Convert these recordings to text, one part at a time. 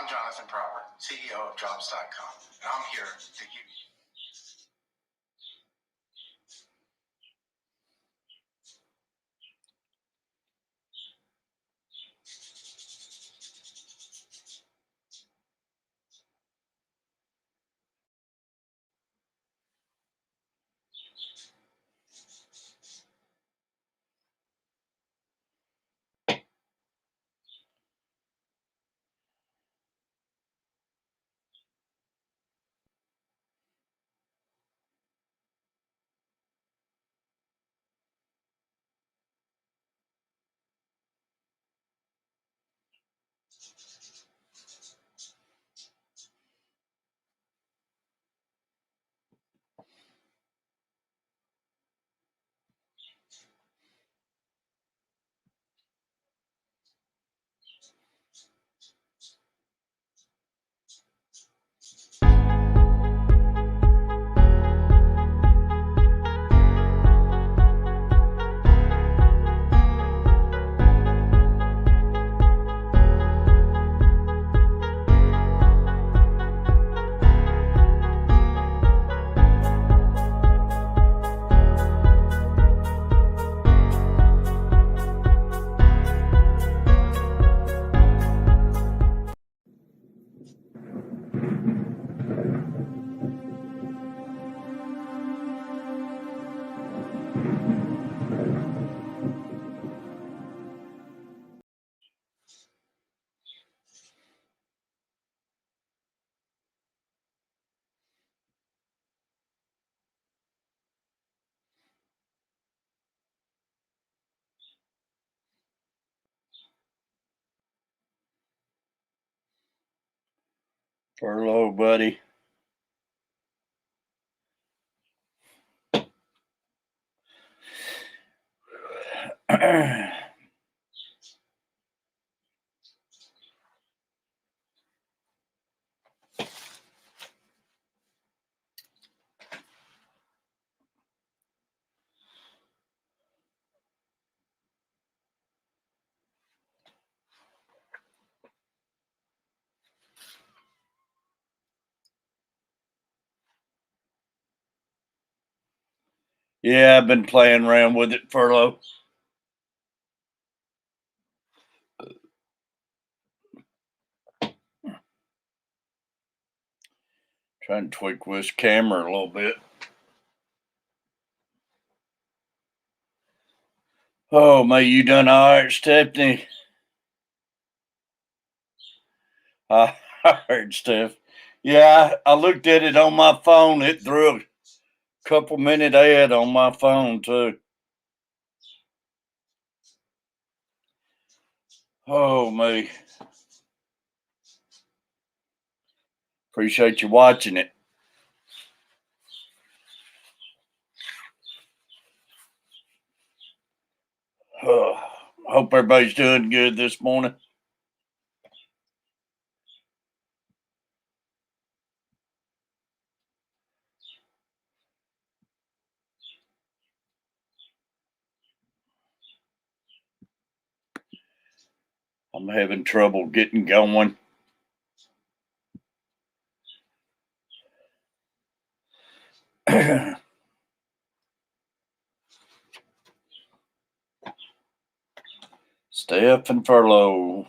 I'm Jonathan Proper, CEO of Jobs.com, and I'm here to give you. Hello, buddy. Yeah, I've been playing around with it, Furlough. Trying to tweak this camera a little bit. Oh, man, you done all right, Stephanie? I heard, Steph. Yeah, I looked at it on my phone. It threw a couple minute ad on my phone, too. Oh, me. Appreciate you watching it. Hope everybody's doing good this morning. I'm having trouble getting going. Steph and Furlough.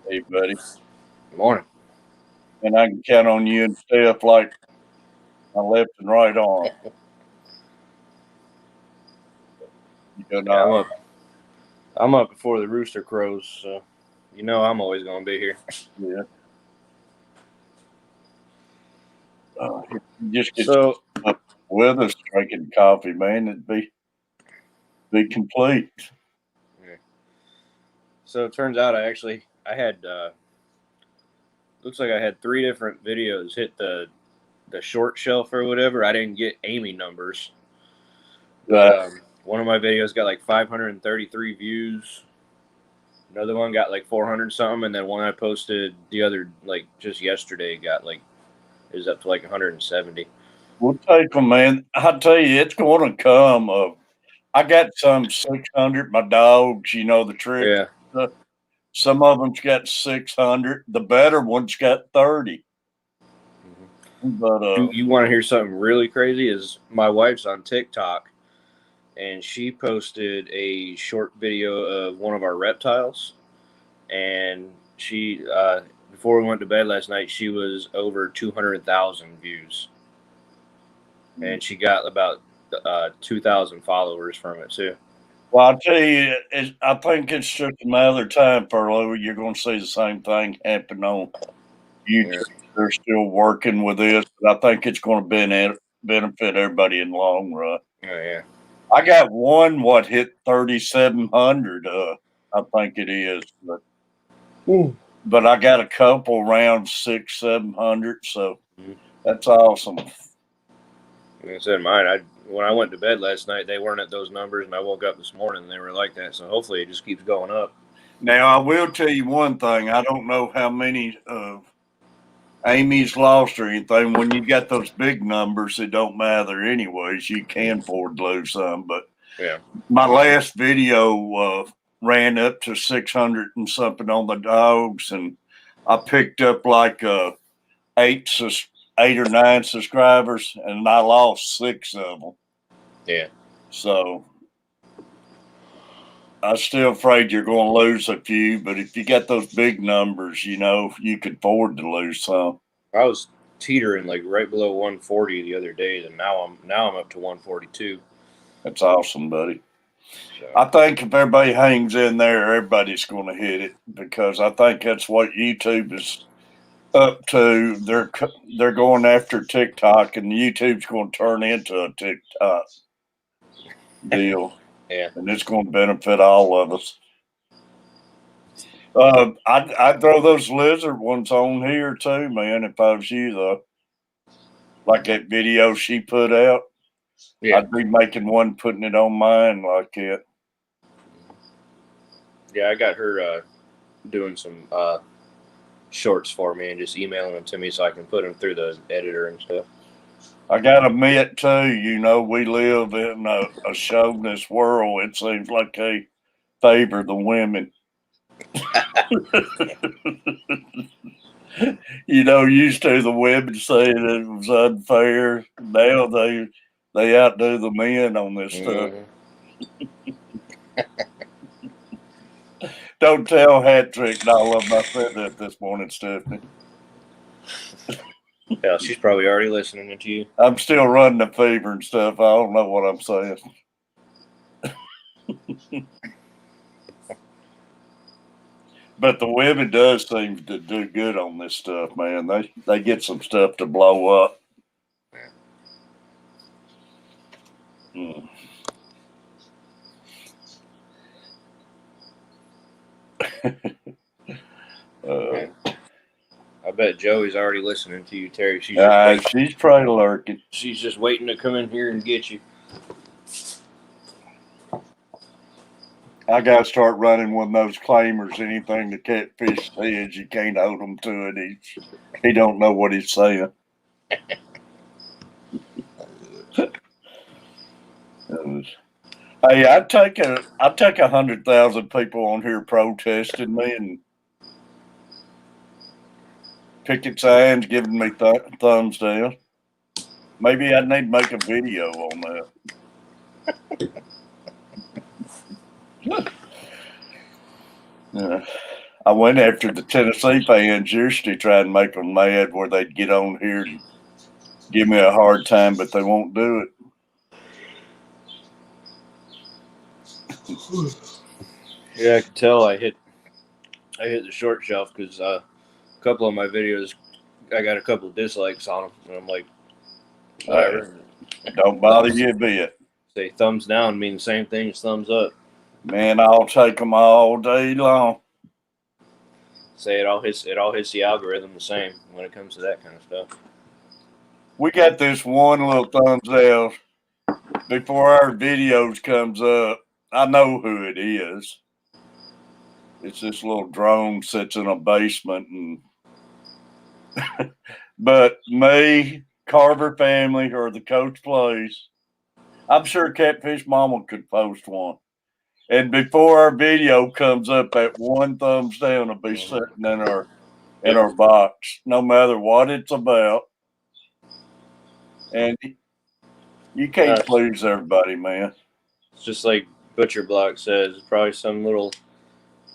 Hey, buddy. Good morning. And I can count on you and Steph like my left and right arm. Yeah, I'm up before the rooster crows, so you know I'm always going to be here. Yeah. You just get So with us drinking coffee, man. It'd be complete. Yeah. So it turns out I had looks like I had 3 different videos hit the the short shelf or whatever, I didn't get Amy numbers. Right. One of my videos got like 533 views. Another one got like 400 something, and then one I posted the other, like just yesterday, got like is up to like 170. We'll take them, man. I tell you, it's going to come. I got some 600. My dogs, you know the trick. Yeah. Some of them's got 600. The better one's got 30. But You want to hear something really crazy? Is my wife's on TikTok, and she posted a short video of one of our reptiles, and she before we went to bed last night, she was over 200,000 views, and she got about 2,000 followers from it too. well, I'll tell you, I think it's just a matter of time, Furlough. You're going to see the same thing happen on YouTube. Yeah. They're still working with this, but I think it's going to benefit everybody in the long run. Oh yeah. I got one what hit 3,700. I think it is, but I got a couple around 600-700. So that's awesome. Like I said, mine. When I went to bed last night, they weren't at those numbers, and I woke up this morning and they were like that. So hopefully, it just keeps going up. Now I will tell you one thing. I don't know how many Amy's lost or anything. When you got those big numbers, it don't matter anyways. You can afford to lose some, but Yeah. my last video ran up to 600 and something on the dogs, and I picked up like 8 or 9 subscribers, and I lost 6 of them. Yeah. So I'm still afraid you're going to lose a few, but if you got those big numbers, you know, you could afford to lose some. I was teetering like right below 140 the other day, and now I'm up to 142. That's awesome, buddy. So. I think if everybody hangs in there, everybody's going to hit it, because I think that's what YouTube is up to. They're going after TikTok, and YouTube's going to turn into a TikTok deal. Yeah. And it's going to benefit all of us. I'd throw those lizard ones on here too, man, if I was you, though. Like that video she put out. Yeah. I'd be making one, putting it on mine like that. Yeah, I got her doing some shorts for me and just emailing them to me so I can put them through the editor and stuff. I got to admit, too, you know, we live in a chauvinist world. It seems like they favor the women. You know, used to the women saying it was unfair. Now they outdo the men on this stuff. Don't tell Hat Trick and all of them I said that this morning, Stephanie. Yeah, she's probably already listening to you. I'm still running the fever and stuff. I don't know what I'm saying. But the women does seem to do good on this stuff, man. They get some stuff to blow up. Mm. I bet Joey's already listening to you, Terry. She's probably lurking. She's just waiting to come in here and get you. I got to start running one of those claimers. Anything the Catfish says, you can't hold him to it. He don't know what he's saying. Hey, I'd take 100,000 people on here protesting me and picket signs giving me thumbs down. Maybe I need to make a video on that. I went after the Tennessee fans yesterday, trying to make them mad where they'd get on here and give me a hard time, but they won't do it. Yeah, I can tell I hit the short shelf because a couple of my videos, I got a couple of dislikes on them, and I'm like, whatever. Don't bother you a bit. Say thumbs down mean the same thing as thumbs up. Man, I'll take them all day long. Say it all hits the algorithm the same when it comes to that kind of stuff. We got this one little thumbs out before our videos comes up. I know who it is. It's this little drone sits in a basement, and but me, Carver family, or the Coach Place. I'm sure Catfish Mama could post one. And before our video comes up, that one thumbs down will be sitting in our box, no matter what it's about. And you can't please everybody, man. It's just like Butcher Block says, probably some little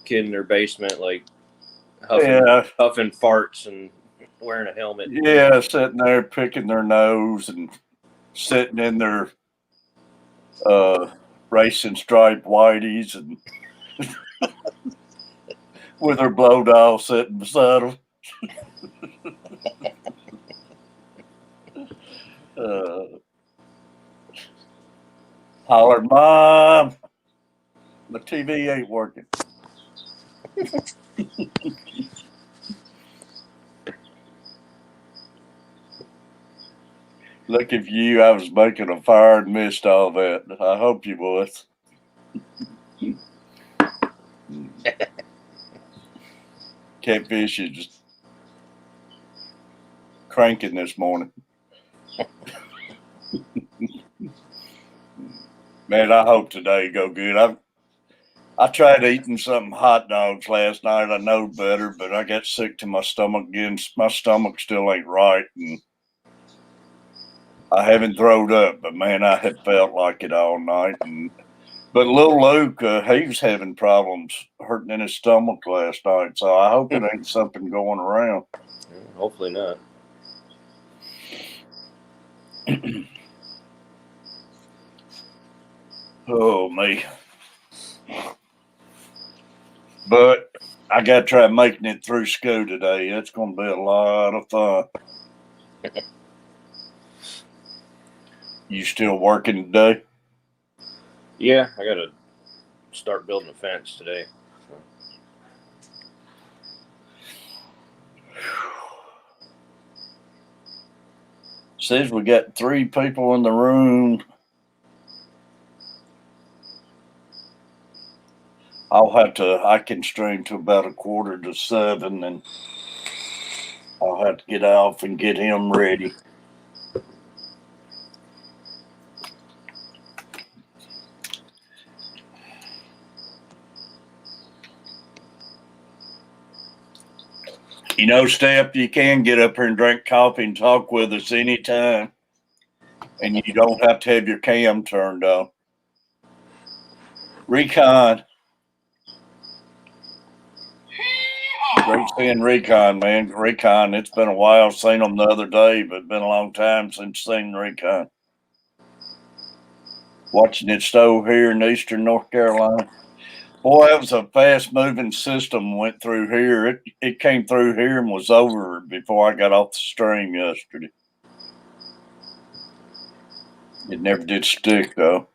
kid in their basement, like huffing farts and wearing a helmet. Yeah, sitting there picking their nose and sitting in their racing striped whiteys and with their blow doll sitting beside them. Holler, Mom, the TV ain't working. Look, if I was making a fire and missed all that. I hope you was. Catfish is just cranking this morning. Man, I hope today go good. I tried eating some hot dogs last night. I know better, but I got sick to my stomach again. My stomach still ain't right, and I haven't throwed up, but man, I had felt like it all night. But little Luke, he was having problems hurting in his stomach last night, so I hope it ain't something going around. Hopefully not. Oh, me. But I got to try making it through school today. It's going to be a lot of fun. You still working today? Yeah, I got to start building a fence today. Says we got 3 people in the room. I can stream to about 6:45, and I'll have to get off and get him ready. You know, Steph, you can get up here and drink coffee and talk with us anytime. And you don't have to have your cam turned on. Recon. Great seeing Recon, man. Recon, it's been a while. Seen them the other day, but it's been a long time since seen Recon. Watching it stow here in eastern North Carolina. Boy, that was a fast-moving system went through here. It came through here and was over before I got off the stream yesterday. It never did stick, though.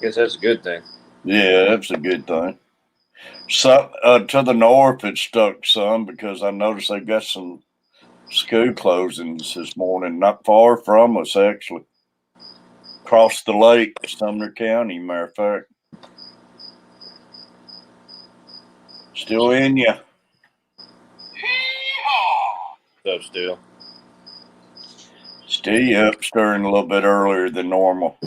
Guess that's a good thing. Yeah, that's a good thing. So, to the north, it stuck some because I noticed they got some school closings this morning, not far from us, actually. Across the lake, Sumner County, matter of fact. Still in ya. So still. Still up, stirring a little bit earlier than normal.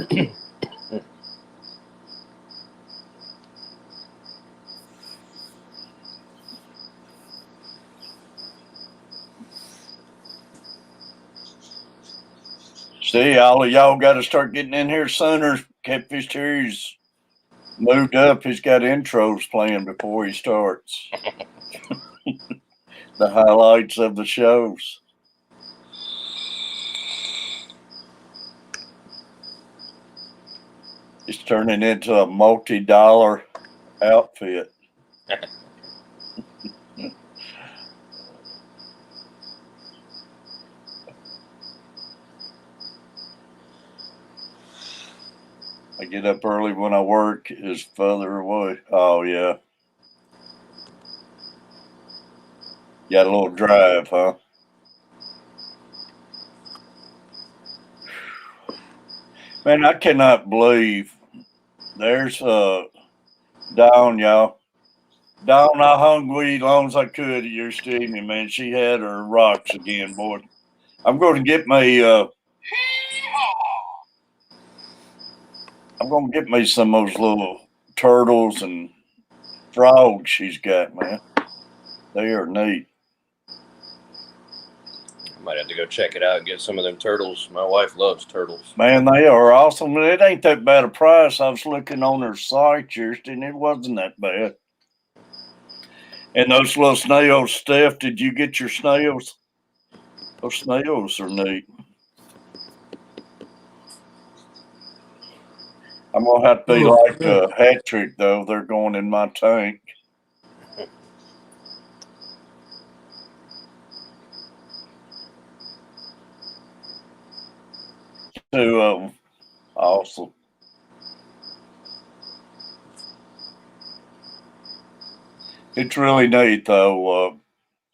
See, all of y'all got to start getting in here sooner. Catfish Terry's moved up. He's got intros playing before he starts. The highlights of the shows. It's turning into a multi-dollar outfit. I get up early when I work is further away. Oh, yeah. Got a little drive, huh? Man, I cannot believe there's Dawn, y'all. Dawn, I hung with you as long as I could at your steaming, man. She had her rocks again, boy. I'm going to get me. I'm going to get me some of those little turtles and frogs she's got, man. They are neat. I might have to go check it out and get some of them turtles. My wife loves turtles. Man, they are awesome. It ain't that bad a price. I was looking on their site, Kirsten. It wasn't that bad. And those little snails, Steph, did you get your snails? Those snails are neat. I'm going to have to be like a hat trick, though. They're going in my tank. Two of them. Awesome. It's really neat, though.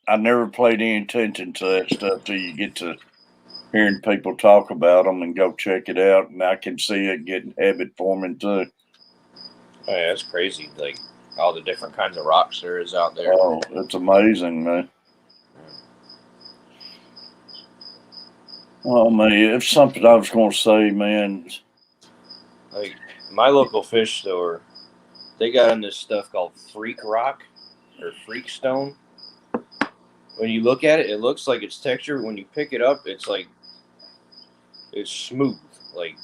I never paid any attention to that stuff till you get to hearing people talk about them and go check it out. And I can see it getting habit forming, too. Oh, yeah, that's crazy. Like all the different kinds of rocks there is out there. Oh, it's amazing, man. Oh, man, it's something I was going to say, man. Like my local fish store, they got in this stuff called freak rock or freak stone. When you look at it, it looks like it's textured. When you pick it up, it's like it's smooth, like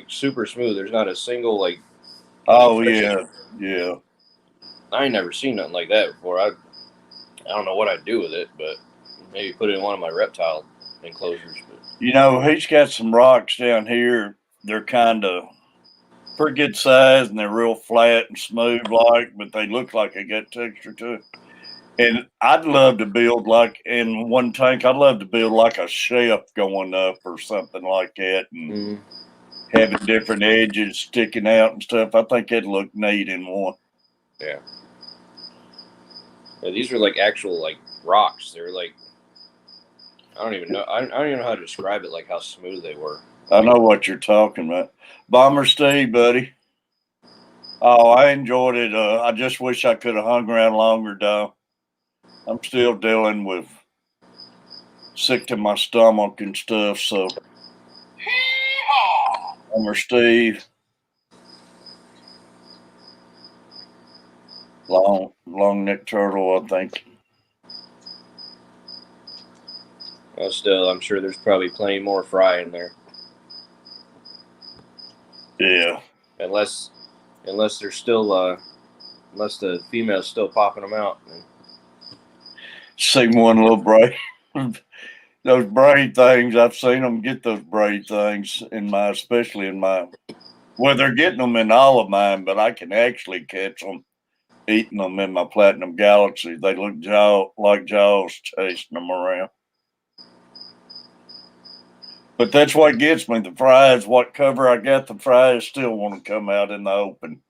super smooth. There's not a single like. Oh, yeah, yeah. I ain't never seen nothing like that before. I don't know what I'd do with it, but maybe put it in one of my reptile enclosures. But You know, he's got some rocks down here. They're kind of pretty good size, and they're real flat and smooth, but they look like they got texture to it. And I'd love to build like in one tank. I'd love to build like a shelf going up or something like that, and having different edges sticking out and stuff. I think it'd look neat in one. yeah, these are like actual like rocks. They're like I don't even know. I don't even know how to describe it. Like how smooth they were. I know what you're talking about, Bomber Steve, buddy. Oh, I enjoyed it. I just wish I could have hung around longer, though. I'm still dealing with sick to my stomach and stuff. So, Bomber Steve, long neck turtle, I think. Well, still, I'm sure there's probably plenty more fry in there. Yeah. Unless they're still unless the female's still popping them out. See one little braid. Those braid things, I've seen them get those braid things especially in my, well, they're getting them in all of mine, but I can actually catch them eating them in my Platinum Galaxy. They look like Jaws chasing them around. But that's what gets me. The fries, what cover I got, the fries still want to come out in the open.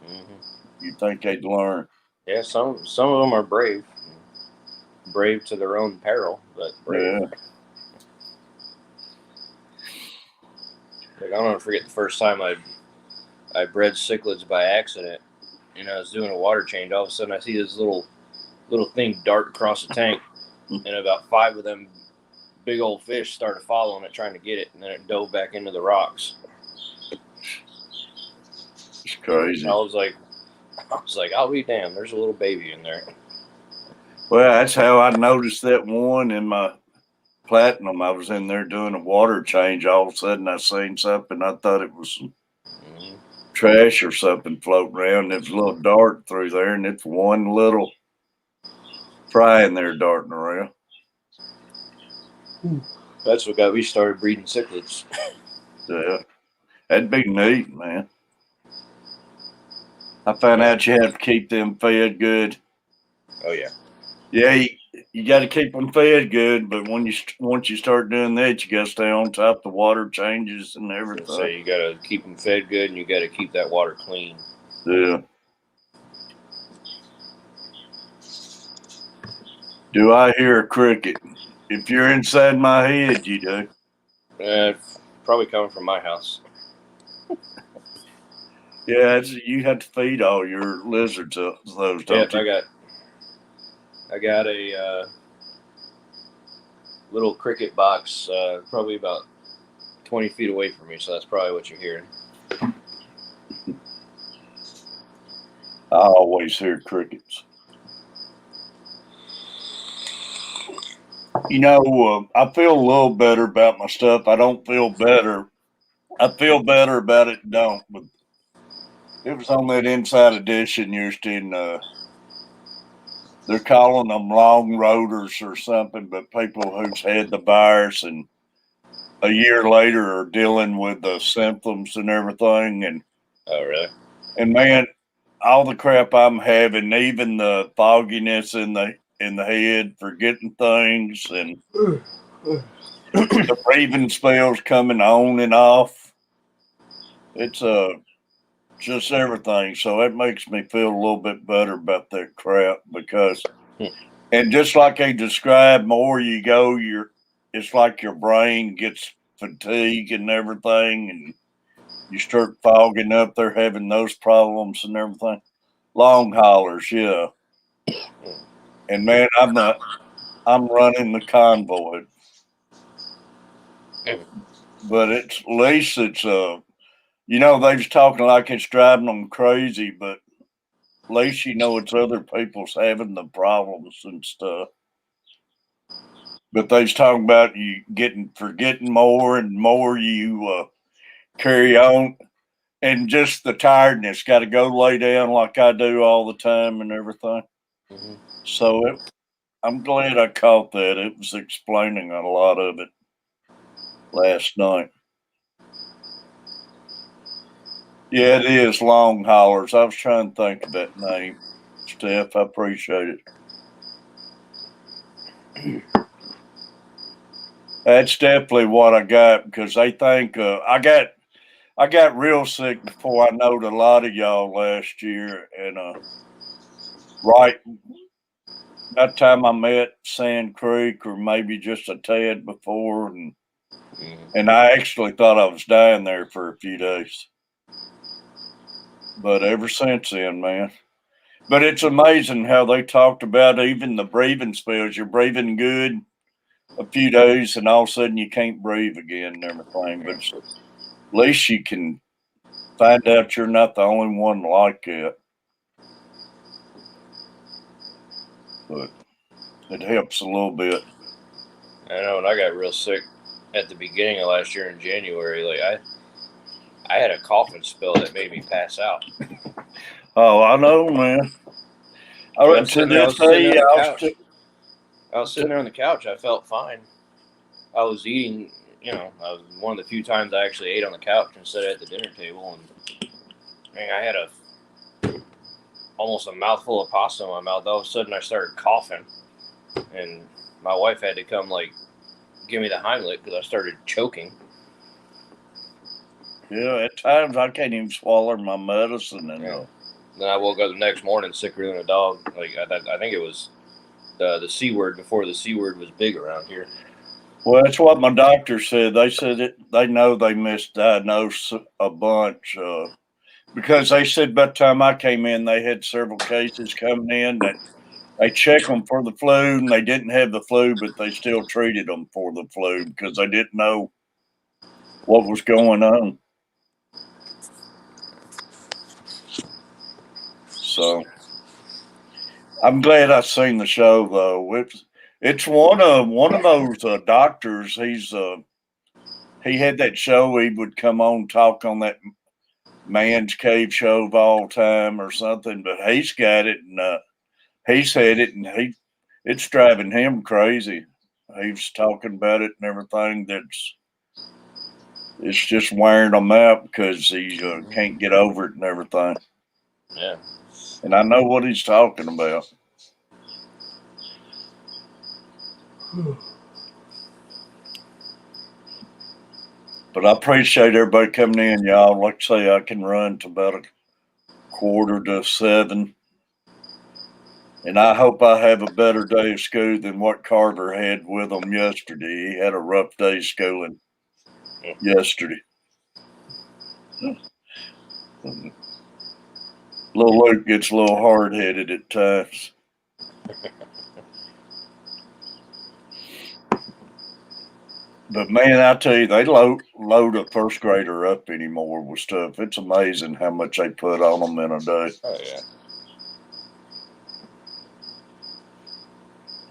Mm-hmm. You think they'd learn? Yeah, some of them are brave to their own peril, but brave. Yeah. Like, I'll never forget the first time I bred cichlids by accident. You know, I was doing a water change. All of a sudden, I see this little thing dart across the tank, and about 5 of them big old fish started following it, trying to get it, and then it dove back into the rocks. It's crazy. I was like, I'll be damned. There's a little baby in there. Well, that's how I noticed that one in my Platinum. I was in there doing a water change. All of a sudden, I seen something. I thought it was some trash or something floating around. There was a little dart through there, and it's one little fry in there darting around. That's what got me started breeding cichlids. Yeah, that'd be neat, man. I found out you have to keep them fed good. Oh yeah. Yeah, you got to keep them fed good, but once you start doing that, you got to stay on top of the water changes and everything. So you got to keep them fed good, and you got to keep that water clean. Yeah. Do I hear a cricket? If you're inside my head, you do. Probably coming from my house. Yeah, you have to feed all your lizards those, don't Yep, you? I got a little cricket box, probably about 20 feet away from me, so that's probably what you're hearing. I always hear crickets. You know, I feel a little better about my stuff. I don't feel better. I feel better about it. Don't. But it was on that Inside Edition used in. They're calling them long rotors or something, but people who's had the virus and a year later are dealing with the symptoms and everything. And Oh, really? and man, all the crap I'm having, even the fogginess in the head, forgetting things, and the breathing spells coming on and off. It's just everything. So it makes me feel a little bit better about that crap because, and just like they described, more you go, it's like your brain gets fatigue and everything, and you start fogging up. They're having those problems and everything. Long haulers, yeah. And man, I'm running the convoy, but at least it's you know, they was talking like it's driving them crazy, but at least you know it's other people's having the problems and stuff. But they was talking about you forgetting more and more you carry on, and just the tiredness. Got to go lay down like I do all the time and everything. Mm-hmm. So I'm glad I caught that. It was explaining a lot of it last night. Yeah, it is long haulers. I was trying to think of that name. Steph, I appreciate it. That's definitely what I got because they think I got real sick before I knowed a lot of y'all last year, and right that time I met Sand Creek, or maybe just a tad before, and I actually thought I was dying there for a few days. But ever since then, man. But it's amazing how they talked about even the breathing spells. You're breathing good a few days, and all of a sudden you can't breathe again and everything. But at least you can find out you're not the only one like it. But it helps a little bit. I know when I got real sick at the beginning of last year in January, like I had a coughing spell that made me pass out. Oh, I know, man. I was sitting there on the couch. I was sitting there on the couch. I felt fine. I was eating, I was one of the few times I actually ate on the couch instead of at the dinner table, and man, I had almost a mouthful of pasta in my mouth. All of a sudden, I started coughing, and my wife had to come give me the Heimlich because I started choking. Yeah, at times I can't even swallow my medicine, and then I woke up the next morning sicker than a dog. Like I think it was the C word before the C word was big around here. Well, that's what my doctor said. They said they know they misdiagnosed a bunch because they said by the time I came in, they had several cases coming in that they checked them for the flu, and they didn't have the flu, but they still treated them for the flu because they didn't know what was going on. So I'm glad I seen the show though. It's one of those doctors. He had that show. He would come on talk on that man's cave show of all time or something. But he's got it, and he's had it, and it's driving him crazy. He's talking about it and everything. It's just wearing him out because he can't get over it and everything. Yeah. And I know what he's talking about. But I appreciate everybody coming in, y'all. Like I say, I can run to about 6:45. And I hope I have a better day of school than what Carter had with him yesterday. He had a rough day schooling. yesterday. Little Luke gets a little hard headed at times. But man, I tell you, they load a first grader up anymore with stuff. It's amazing how much they put on them in a day. Oh yeah.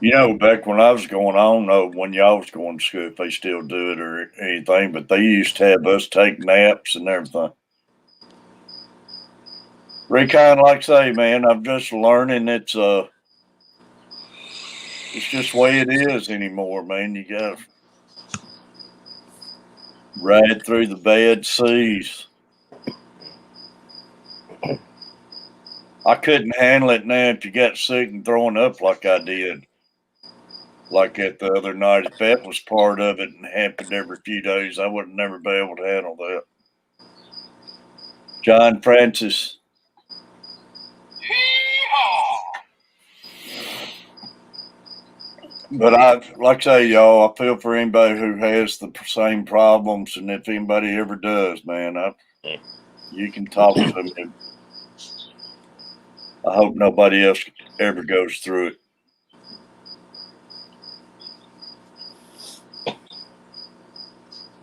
You know, back when I was going, I don't know when y'all was going to school if they still do it or anything, but they used to have us take naps and everything. Recon, like I say, man, I'm just learning it's just the way it is anymore, man. You gotta ride through the bad seas. I couldn't handle it now if you got sick and throwing up like I did. Like that the other night, if that was part of it and happened every few days, I would never be able to handle that. John Francis. But like I say, y'all, I feel for anybody who has the same problems, and if anybody ever does, man, you can talk to me. I hope nobody else ever goes through it.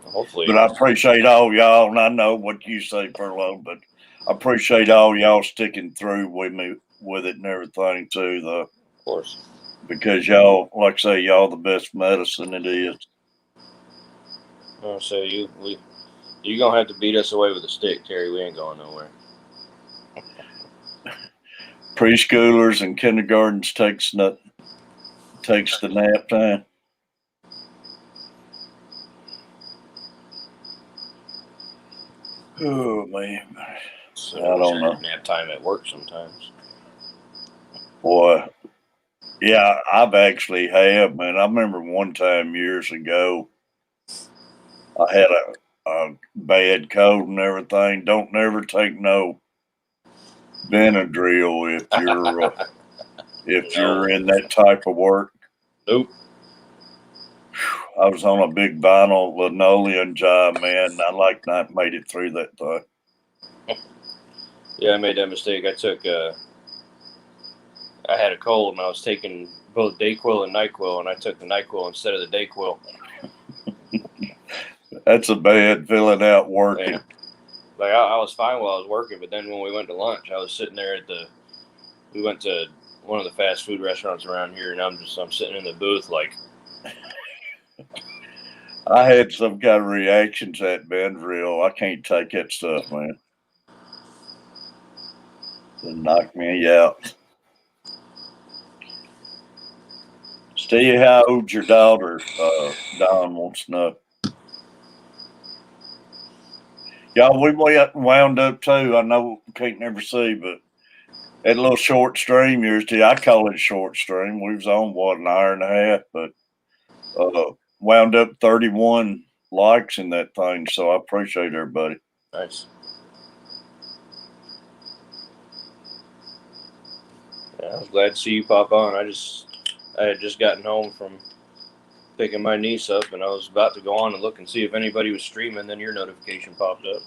Hopefully. But I appreciate all y'all, and I know what you say, Furlough, but I appreciate all y'all sticking through with me with it and everything too, though. Of course. Because y'all, like I say, y'all the best medicine it is. Oh, so you gonna have to beat us away with a stick, Terry. We ain't going nowhere. Preschoolers and kindergartens takes the nap time. Oh man, So I don't know. Nap time at work sometimes. Boy, yeah, I've actually have, man. I remember one time years ago, I had a bad cold and everything. Don't never take no Benadryl if you're in that type of work. Nope. I was on a big vinyl linoleum job, man. I like not made it through that thing. Yeah, I made that mistake. I had a cold and I was taking both Dayquil and NyQuil, and I took the NyQuil instead of the Dayquil. That's a bad feeling out working. Yeah. Like I was fine while I was working, but then when we went to lunch, I was sitting there we went to one of the fast food restaurants around here, and I'm sitting in the booth like. I had some kind of reaction to that Benadryl. I can't take that stuff, man. It knocked me out. Steve, how old's your daughter? Don wants to know. Y'all, we wound up too. I know we can't never see, but that little short stream yours, I call it a short stream. We was on what, an hour and a half, but wound up 31 likes in that thing. So I appreciate everybody. Nice. Yeah, I was glad to see you pop on. I had just gotten home from picking my niece up, and I was about to go on and look and see if anybody was streaming. Then your notification popped up.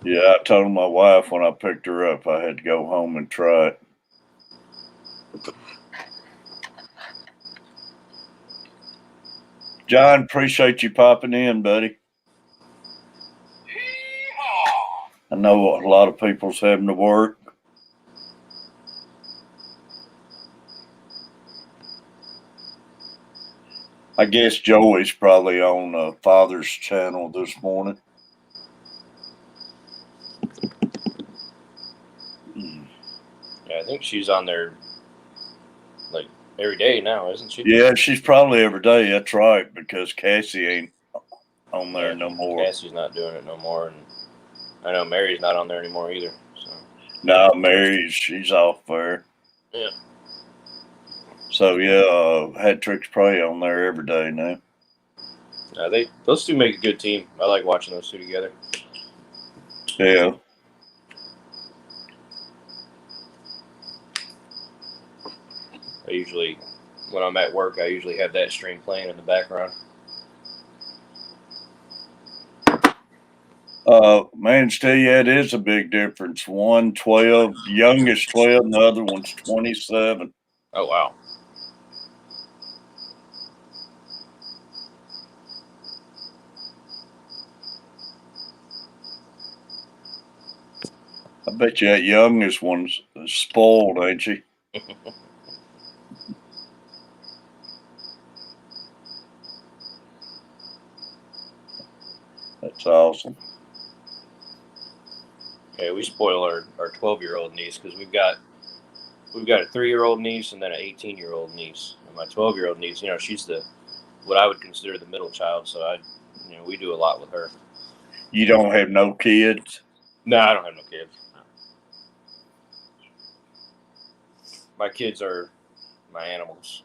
Yeah, I told my wife when I picked her up I had to go home and try it. John, appreciate you popping in, buddy. I know a lot of people's having to work. I guess Joey's probably on Father's channel this morning. Yeah, I think she's on there like every day now, isn't she? Yeah, she's probably every day. That's right, because Cassie ain't on there no more. Cassie's not doing it no more, and I know Mary's not on there anymore either. So. No, she's off there. Yeah. So yeah, Hat Tricks Pray on there every day now. Those two make a good team. I like watching those two together. Yeah. I usually, when I'm at work, I usually have that stream playing in the background. Man, still, yeah, it is a big difference. One 12, youngest 12, and the other one's 27. Oh wow. I bet you that youngest one's spoiled, ain't she? That's awesome. Yeah, we spoil our 12-year-old niece because we've got a 3-year-old niece and then an 18-year-old niece. And my 12-year-old niece, she's what I would consider the middle child. So we do a lot with her. You don't have no kids? No, I don't have no kids. No. My kids are my animals.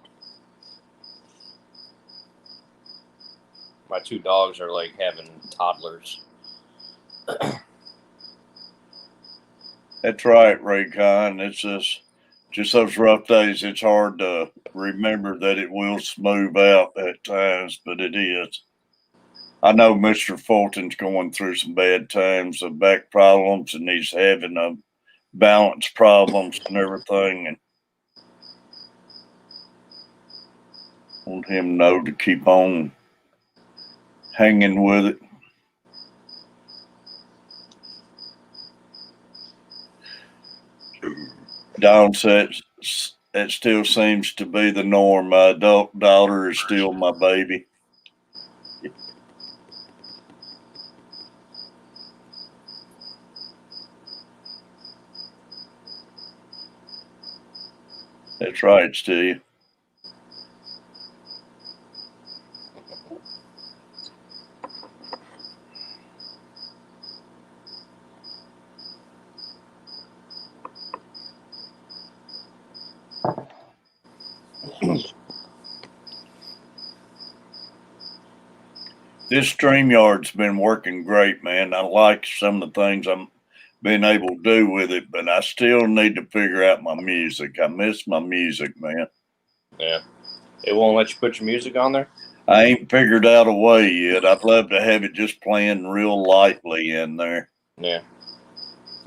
My 2 dogs are like having toddlers. That's right, Raycon. It's just those rough days. It's hard to remember that it will smooth out at times, but it is. I know Mr. Fulton's going through some bad times of back problems, and he's having balance problems and everything. And I want him to know to keep on hanging with it. Don says it still seems to be the norm. My adult daughter is still my baby. That's right, Steve. This StreamYard's been working great, man. I like some of the things I'm being able to do with it, but I still need to figure out my music. I miss my music, man. Yeah. It won't let you put your music on there? I ain't figured out a way yet. I'd love to have it just playing real lightly in there. Yeah.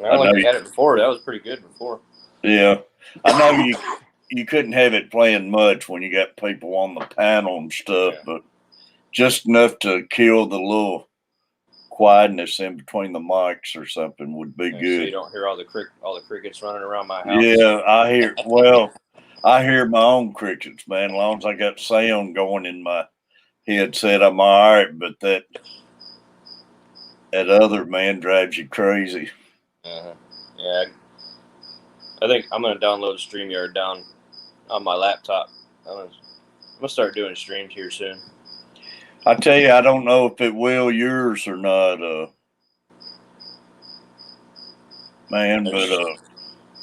I like you had it before. That was pretty good before. Yeah. I know you couldn't have it playing much when you got people on the panel and stuff, but just enough to kill the little quietness in between the mics or something would be good. So you don't hear all the crickets running around my house. Yeah, I hear my own crickets, man. As long as I got sound going in my headset, I'm all right. But that other man drives you crazy. Uh-huh. Yeah, I think I'm gonna download StreamYard down on my laptop. I'm gonna start doing streams here soon. I tell you, I don't know if it will yours or not, man. But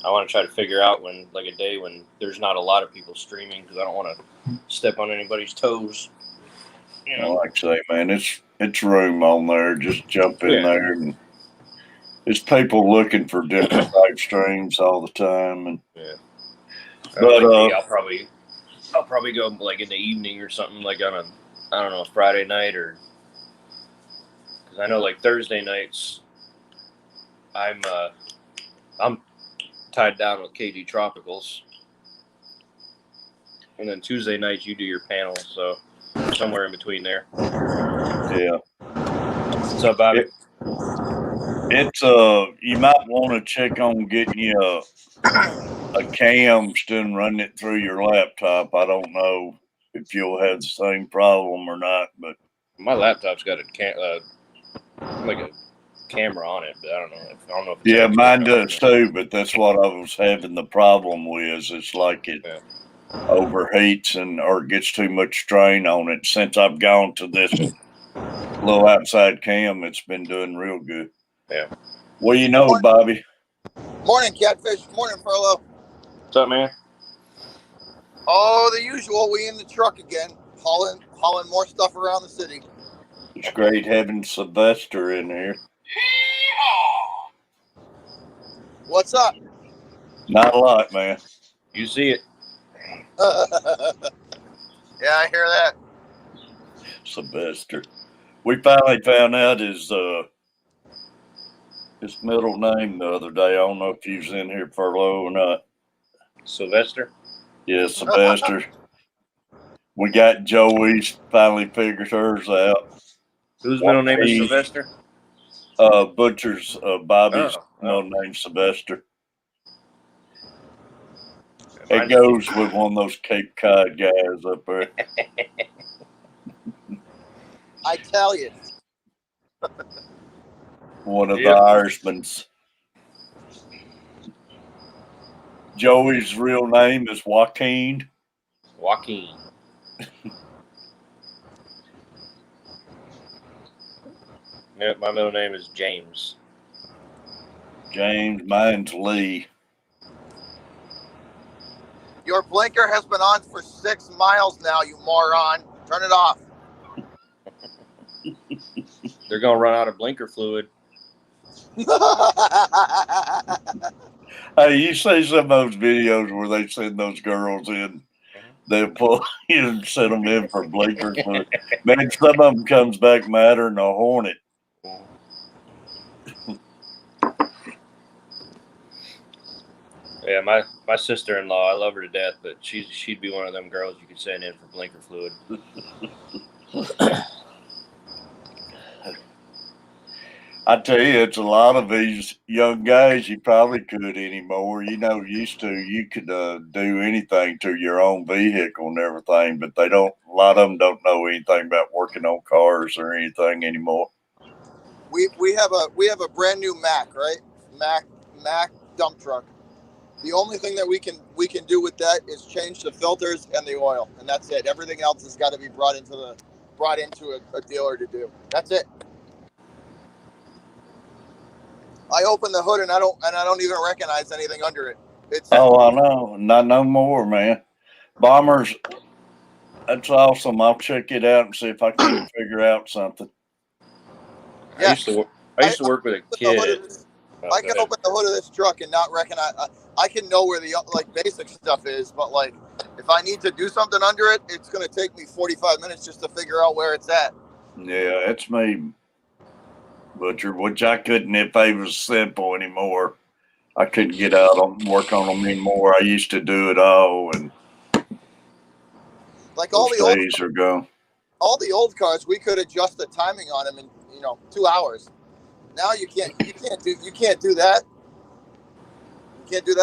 I want to try to figure out when, like a day when there's not a lot of people streaming, because I don't want to step on anybody's toes. Like I say, man, it's room on there. Just jump in there, and it's people looking for different type streams all the time. And but I'll probably go like in the evening or something, like on a Friday night, or because I know like Thursday nights I'm tied down with KG Tropicals, and then Tuesday nights you do your panel, so somewhere in between there. Yeah. What's up, Bobby? It's you might want to check on getting you a cam still running it through your laptop. I don't know if you'll have the same problem or not, but my laptop's got like a camera on it, but I don't know if it's yeah, mine does too, but that's what I was having the problem with. It's like it overheats or gets too much strain on it. Since I've gone to this little outside cam, it's been doing real good. Yeah. Well, you know, Bobby. Morning, Catfish. Morning, Furlough. What's up, man? Oh, the usual. We in the truck again, hauling more stuff around the city. It's great having Sylvester in here. What's up? Not a lot, man. You see it. Yeah, I hear that. Sylvester. We finally found out his his middle name the other day. I don't know if he was in here furlough or not. Sylvester. Yeah, Sylvester. We got Joey's finally figured hers out. Whose middle name is Joaquin. Sylvester? Butcher's Bobby's Oh. middle name Sylvester. Mine- It goes with one of those Cape Cod guys up there. Italian. One of Yep. the Irishmans. Joey's real name is Joaquin. Joaquin. Yep, my middle name is James. James, mine's Lee. Your blinker has been on for 6 miles now, you moron. Turn it off. They're gonna run out of blinker fluid. Hey, you see some of those videos where they send those girls in, they'll pull and send them in for blinkers. Man, some of them comes back madder than a hornet. Yeah, my sister-in-law, I love her to death, but she'd be one of them girls you could send in for blinker fluid. I tell you, it's a lot of these young guys you probably could anymore. Used to, you could do anything to your own vehicle and everything, but they don't, a lot of them don't know anything about working on cars or anything anymore. we have a brand new Mac, right? Mac dump truck. The only thing that we can do with that is change the filters and the oil, and that's it. Everything else has got to be brought into a dealer to do. That's it. I open the hood and I don't even recognize anything under it. It's Oh, I know. Not no more, man. Bombers, that's awesome. I'll check it out and see if I can figure out something. I used to work with a kid. I can open the hood of this truck and not recognize. I can know where the basic stuff is, but if I need to do something under it, it's going to take me 45 minutes just to figure out where it's at. Yeah, it's me, Butcher, which I couldn't if they was simple anymore. I couldn't get out and work on them anymore. I used to do it all, and All those the days are gone. all the old cars, we could adjust the timing on them in 2 hours. Now you can't do that. You can't do that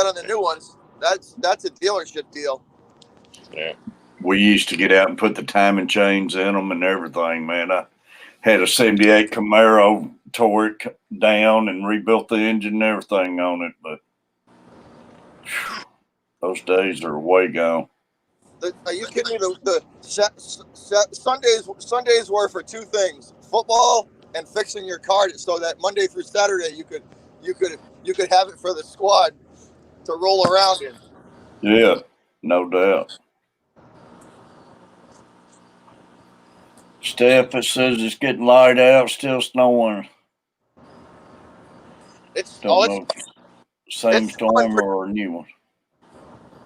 on the new ones. That's a dealership deal. Yeah. We used to get out and put the timing chains in them and everything, man. I had a 78 Camaro, tore it down and rebuilt the engine and everything on it, but whew, those days are way gone. Are you kidding me? The Sundays were for two things: football and fixing your car, so that Monday through Saturday you could have it for the squad to roll around in. Yeah, no doubt. Steph, it says it's getting light out, still snowing. Don't know if same storm or a new one.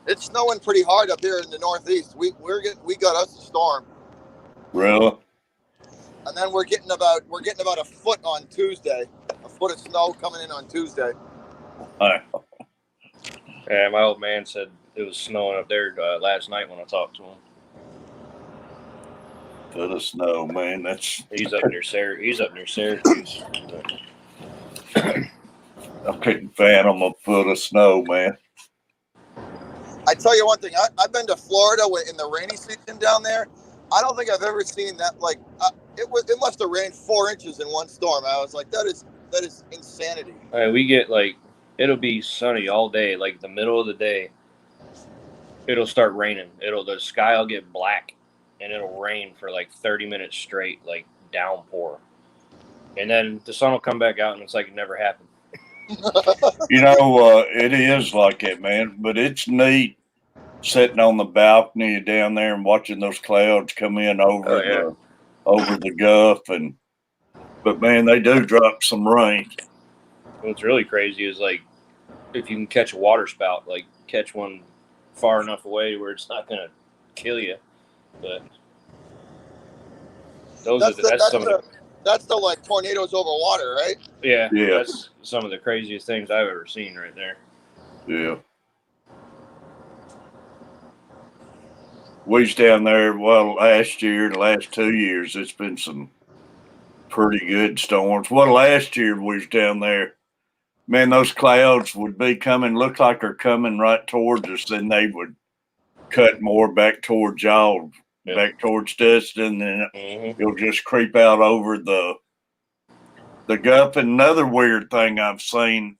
It's snowing pretty hard up here in the Northeast. We got us a storm. Really? And then we're getting about a foot on Tuesday. A foot of snow coming in on Tuesday. Yeah, my old man said it was snowing up there last night when I talked to him. Foot of snow, man. He's up near Syracuse. I couldn't fathom a foot of snow, man. I tell you one thing. I've been to Florida in the rainy season down there. I don't think I've ever seen that. It must have rained 4 inches in one storm. I was like, that is insanity. We get it'll be sunny all day. Like the middle of the day, it'll start raining. The sky will get black, and it'll rain for 30 minutes straight, like downpour. And then the sun will come back out, and it's like it never happened. It is like it, man. But it's neat sitting on the balcony down there and watching those clouds come in over the Gulf, but man, they do drop some rain. What's really crazy is if you can catch a water spout, catch one far enough away where it's not going to kill you. But That's the like tornadoes over water, right? Yeah, Yeah. that's some of the craziest things I've ever seen right there. Yeah. We was down there, well, last year, the last 2 years, it's been some pretty good storms. Well, last year we was down there, man, those clouds would be coming, look like they're coming right towards us, then they would cut more back towards y'all, Yeah. back towards Dustin, and Mm-hmm. it'll just creep out over the Gulf. And another weird thing I've seen,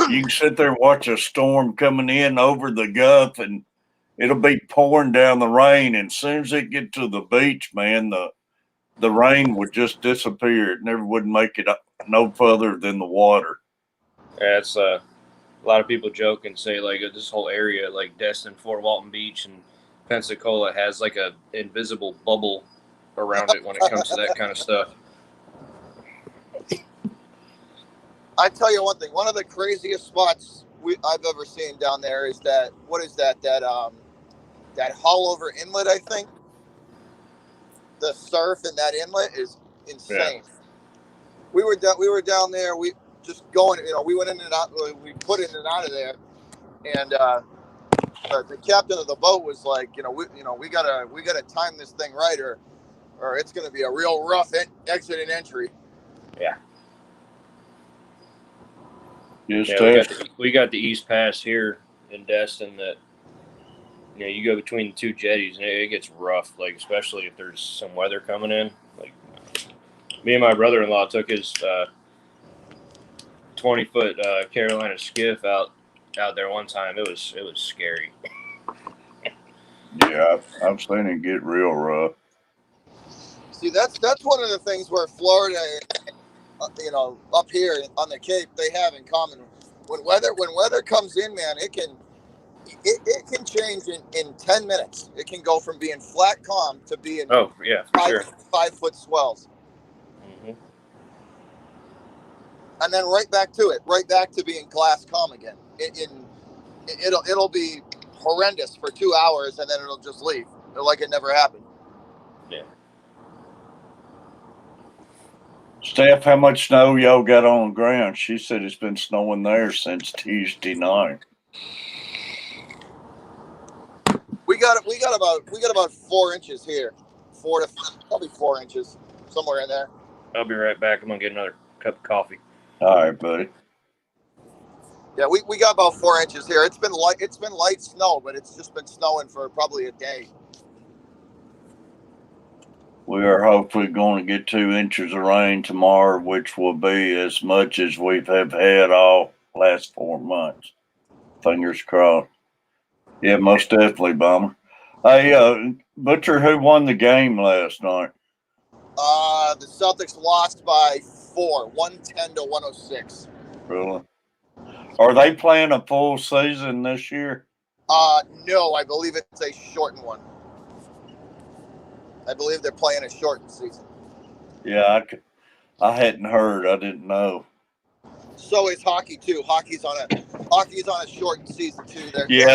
you can sit there and watch a storm coming in over the Gulf, and it'll be pouring down the rain. And as soon as it get to the beach, man, the rain would just disappear. It never would make it no further than the water. Yeah, it's a lot of people joke and say like this whole area, like Destin, Fort Walton Beach, and Pensacola, has like a invisible bubble around it when it comes to that kind of stuff. I tell you one thing. One of the craziest spots I've ever seen down there is that that Hollover Inlet. I think the surf in that inlet is insane. Yeah. We were down there. We just going. We went in and out. We put in and out of there, and the captain of the boat was like, we gotta time this thing right, or it's gonna be a real rough exit and entry. Yeah. Yeah, we got the East Pass here in Destin that you go between the two jetties and it gets rough, like especially if there's some weather coming in. Like me and my brother-in-law took his 20-foot Carolina skiff out there one time. It was scary. Yeah, I've seen it get real rough. See, that's one of the things where Florida, up here on the Cape, they have in common. When weather comes in, man, it can change in 10 minutes. It can go from being flat calm to being 5-foot swells. Mm-hmm. And then right back to being glass calm again. It'll be horrendous for 2 hours, and then it'll just leave like it never happened. Yeah. Steph, how much snow y'all got on the ground? She said it's been snowing there since Tuesday night. We got about 4 inches here, probably 4 inches, somewhere in there. I'll be right back. I'm gonna get another cup of coffee. All right, buddy. Yeah, we got about 4 inches here. It's been light snow, but it's just been snowing for probably a day. We are hopefully going to get 2 inches of rain tomorrow, which will be as much as we've had all last 4 months. Fingers crossed. Yeah, most definitely, Bomber. Hey, Butcher, who won the game last night? The Celtics lost by 4, 110 to 106. Really? Are they playing a full season this year? No, I believe it's a shortened one. I believe they're playing a shortened season. Yeah, I hadn't heard. I didn't know. So is hockey too. Hockey's on a shortened season too.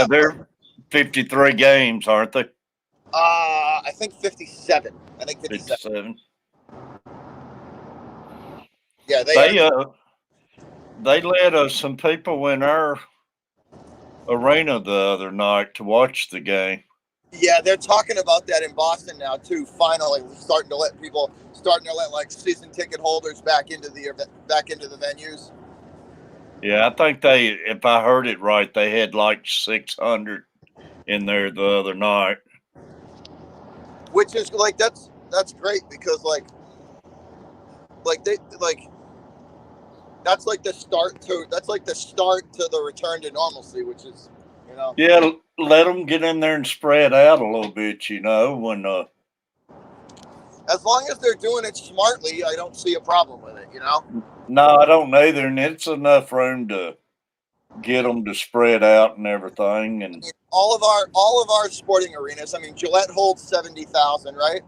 They're 53 games, aren't they? I think 57. I think 57. Yeah, they let some people in our arena the other night to watch the game. Yeah, they're talking about that in Boston now too. Finally, starting to let like season ticket holders back into the venues. Yeah, I think if I heard it right, they had like 600 in there the other night. Which is like that's great because that's like the start to the return to normalcy, which is Yeah, let them get in there and spread out a little bit, when as long as they're doing it smartly, I don't see a problem with it, No, I don't either, and it's enough room to get them to spread out and everything. And all of our sporting arenas, I mean, Gillette holds 70,000, right?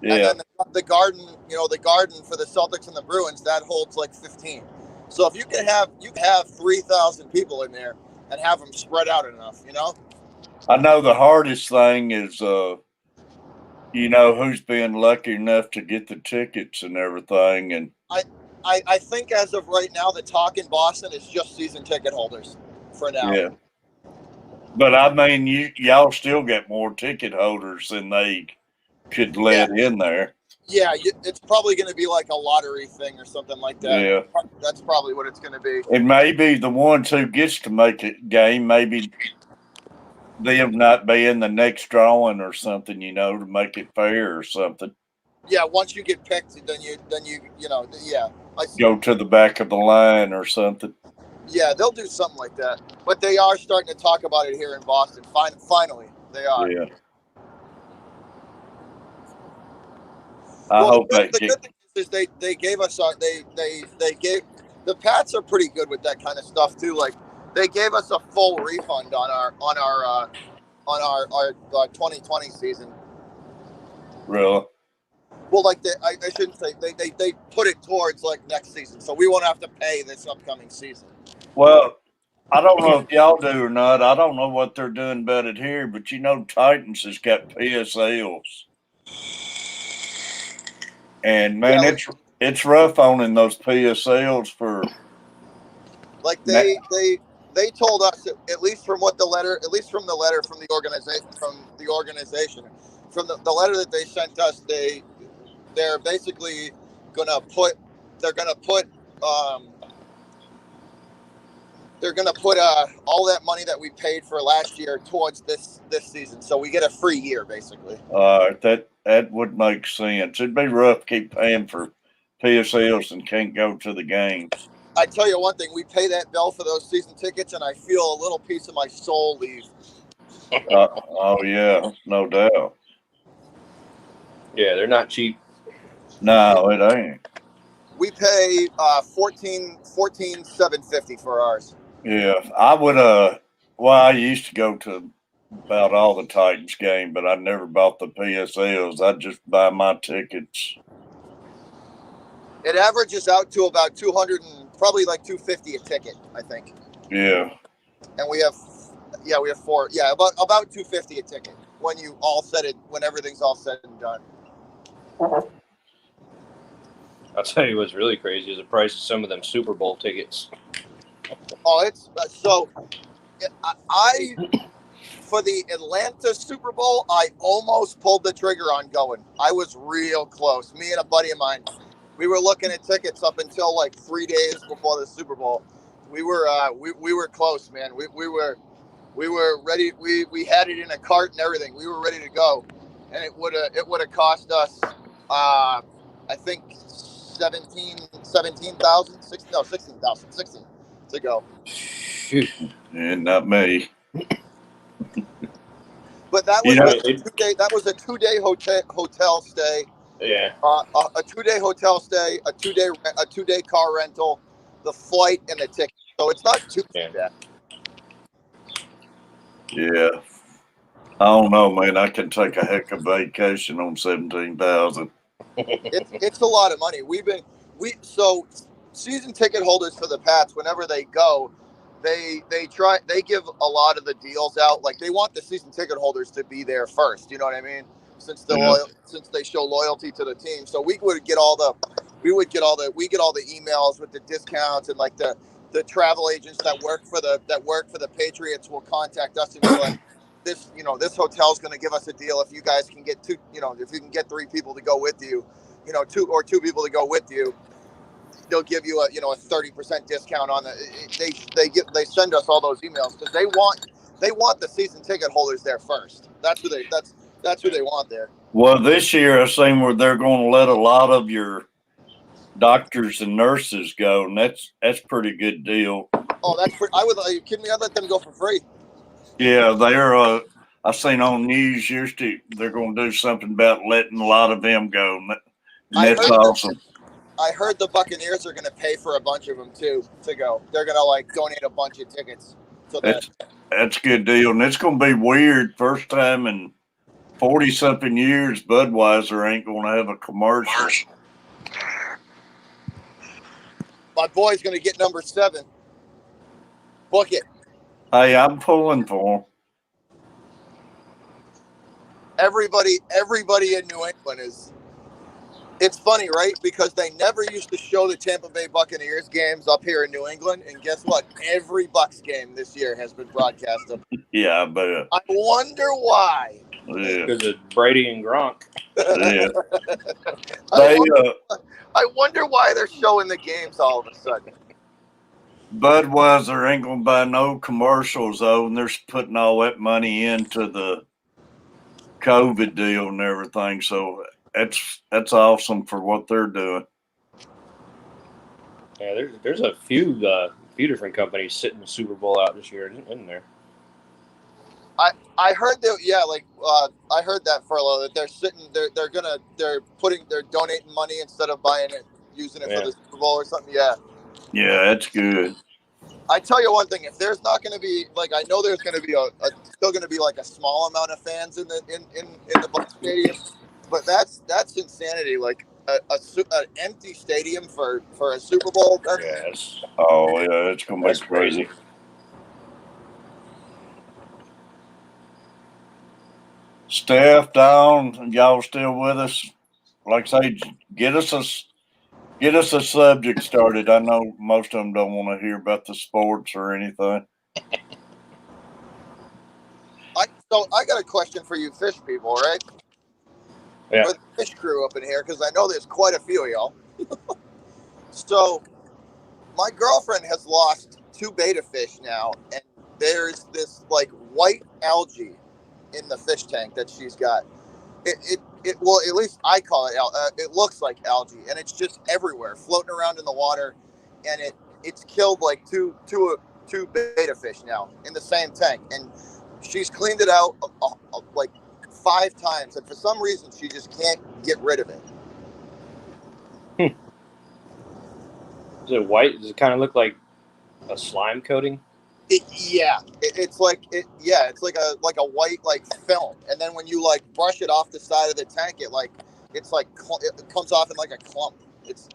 Yeah. And then the Garden, the Garden for the Celtics and the Bruins, that holds like 15. So if you can have 3,000 people in there and have them spread out enough, I know the hardest thing is you know, who's been lucky enough to get the tickets and everything. And I think as of right now, the talk in Boston is just season ticket holders for now. yeah. But I mean, y'all still get more ticket holders than they could let in there. Yeah, it's probably going to be like a lottery thing or something like that. Yeah. That's probably what it's going to be. And maybe the ones who gets to make a game, maybe them not be in the next drawing or something, you know, to make it fair or something. Yeah, once you get picked, then you know, yeah. Go to the back of the line or something. Yeah, they'll do something like that. But they are starting to talk about it here in Boston. Finally, they are. Yeah. I hope the good thing is they gave us they gave the Pats are pretty good with that kind of stuff too. Like they gave us a full refund on our 2020 season. Really? Well, like I shouldn't say they put it towards like next season, so we won't have to pay this upcoming season. Well, I don't know if y'all do or not. I don't know what they're doing about it here, but you know, Titans has got PSLs, and man, it's rough owning those PSLs for. Like they told us, at least from the letter from the organization from the letter that they sent us, they're basically gonna put all that money that we paid for last year towards this season, so we get a free year basically. That would make sense. It'd be rough to keep paying for PSLs and can't go to the games. I tell you one thing, we pay that bill for those season tickets, and I feel a little piece of my soul leave. Oh yeah, no doubt. Yeah, they're not cheap. No, it ain't. We pay $14,750 for ours. Yeah, I would. Well, I used to go to about all the Titans game, but I never bought the PSLs. I just buy my tickets. It averages out to about 200 and probably like 250 a ticket, I think. Yeah. And we have four. Yeah, about 250 a ticket when everything's all said and done. I'll tell you what's really crazy is the price of some of them Super Bowl tickets. Oh, it's so. I for the Atlanta Super Bowl, I almost pulled the trigger on going. I was real close. Me and a buddy of mine, we were looking at tickets up until like 3 days before the Super Bowl. We were close, man. We were ready. We had it in a cart and everything. We were ready to go, and it would have cost us, I think 16,000 to go. Shoot. And not me. But that was a 2 day hotel stay. Yeah. A 2 day hotel stay, a 2 day car rental, the flight and the ticket. So it's not too bad. Yeah. I don't know, man. I can take a heck of a vacation on 17,000. It's a lot of money. So season ticket holders for the Pats, whenever they go, they give a lot of the deals out. Like they want the season ticket holders to be there first. You know what I mean? Since they show loyalty to the team, so we get all the emails with the discounts, and like the travel agents that work for the Patriots will contact us and be like, this hotel's going to give us a deal if you guys can get if you can get 3 people to go with you, 2 people to go with you, they'll give you a 30% discount on they send us all those emails because they want the season ticket holders there first. That's who they want there. Well, this year I've seen where they're going to let a lot of your doctors and nurses go, and that's pretty good deal. Oh, are you kidding me? I'd let them go for free. Yeah, they're. I seen on news yesterday they're going to do something about letting a lot of them go. And that's awesome. I heard the Buccaneers are going to pay for a bunch of them too to go. They're going to donate a bunch of tickets. So that's a good deal, and it's going to be weird. First time in 40-something years, Budweiser ain't going to have a commercial. My boy's going to get number 7. Book it. Hey, I'm pulling for him. everybody in New England is. It's funny, right? Because they never used to show the Tampa Bay Buccaneers games up here in New England, and guess what? Every Bucs game this year has been broadcasted. Yeah, I bet. I wonder why. Yeah, Because of Brady and Gronk. yeah. I, They I wonder why they're showing the games all of a sudden. Budweiser ain't gonna buy no commercials though, and they're putting all that money into the COVID deal and everything. So that's awesome for what they're doing. Yeah, there's a few different companies sitting the Super Bowl out this year, isn't there? I heard that I heard that furlough that they're donating money instead of buying it, using it for the Super Bowl or something. Yeah. Yeah, that's good. I tell you one thing: if there's not going to be I know there's going to be still going to be like a small amount of fans in the Bucs stadium, but that's insanity. Like an empty stadium for a Super Bowl. Yes. Oh yeah, it's gonna be crazy. Steph, down, y'all still with us? Like I say, get us a subject started. I know most of them don't want to hear about the sports or anything. I got a question for you, fish people, right? Yeah. For the fish crew up in here, because I know there's quite a few of y'all. So, my girlfriend has lost 2 betta fish now, and there's this like white algae in the fish tank that she's got. Well, at least I call it it looks like algae, and it's just everywhere, floating around in the water, and it's killed like two betta fish now in the same tank, and she's cleaned it out like 5 times, and for some reason she just can't get rid of it. Is it white? Does it kind of look like a slime coating? It's like a white like film, and then when you like brush it off the side of the tank, it comes off in like a clump. It's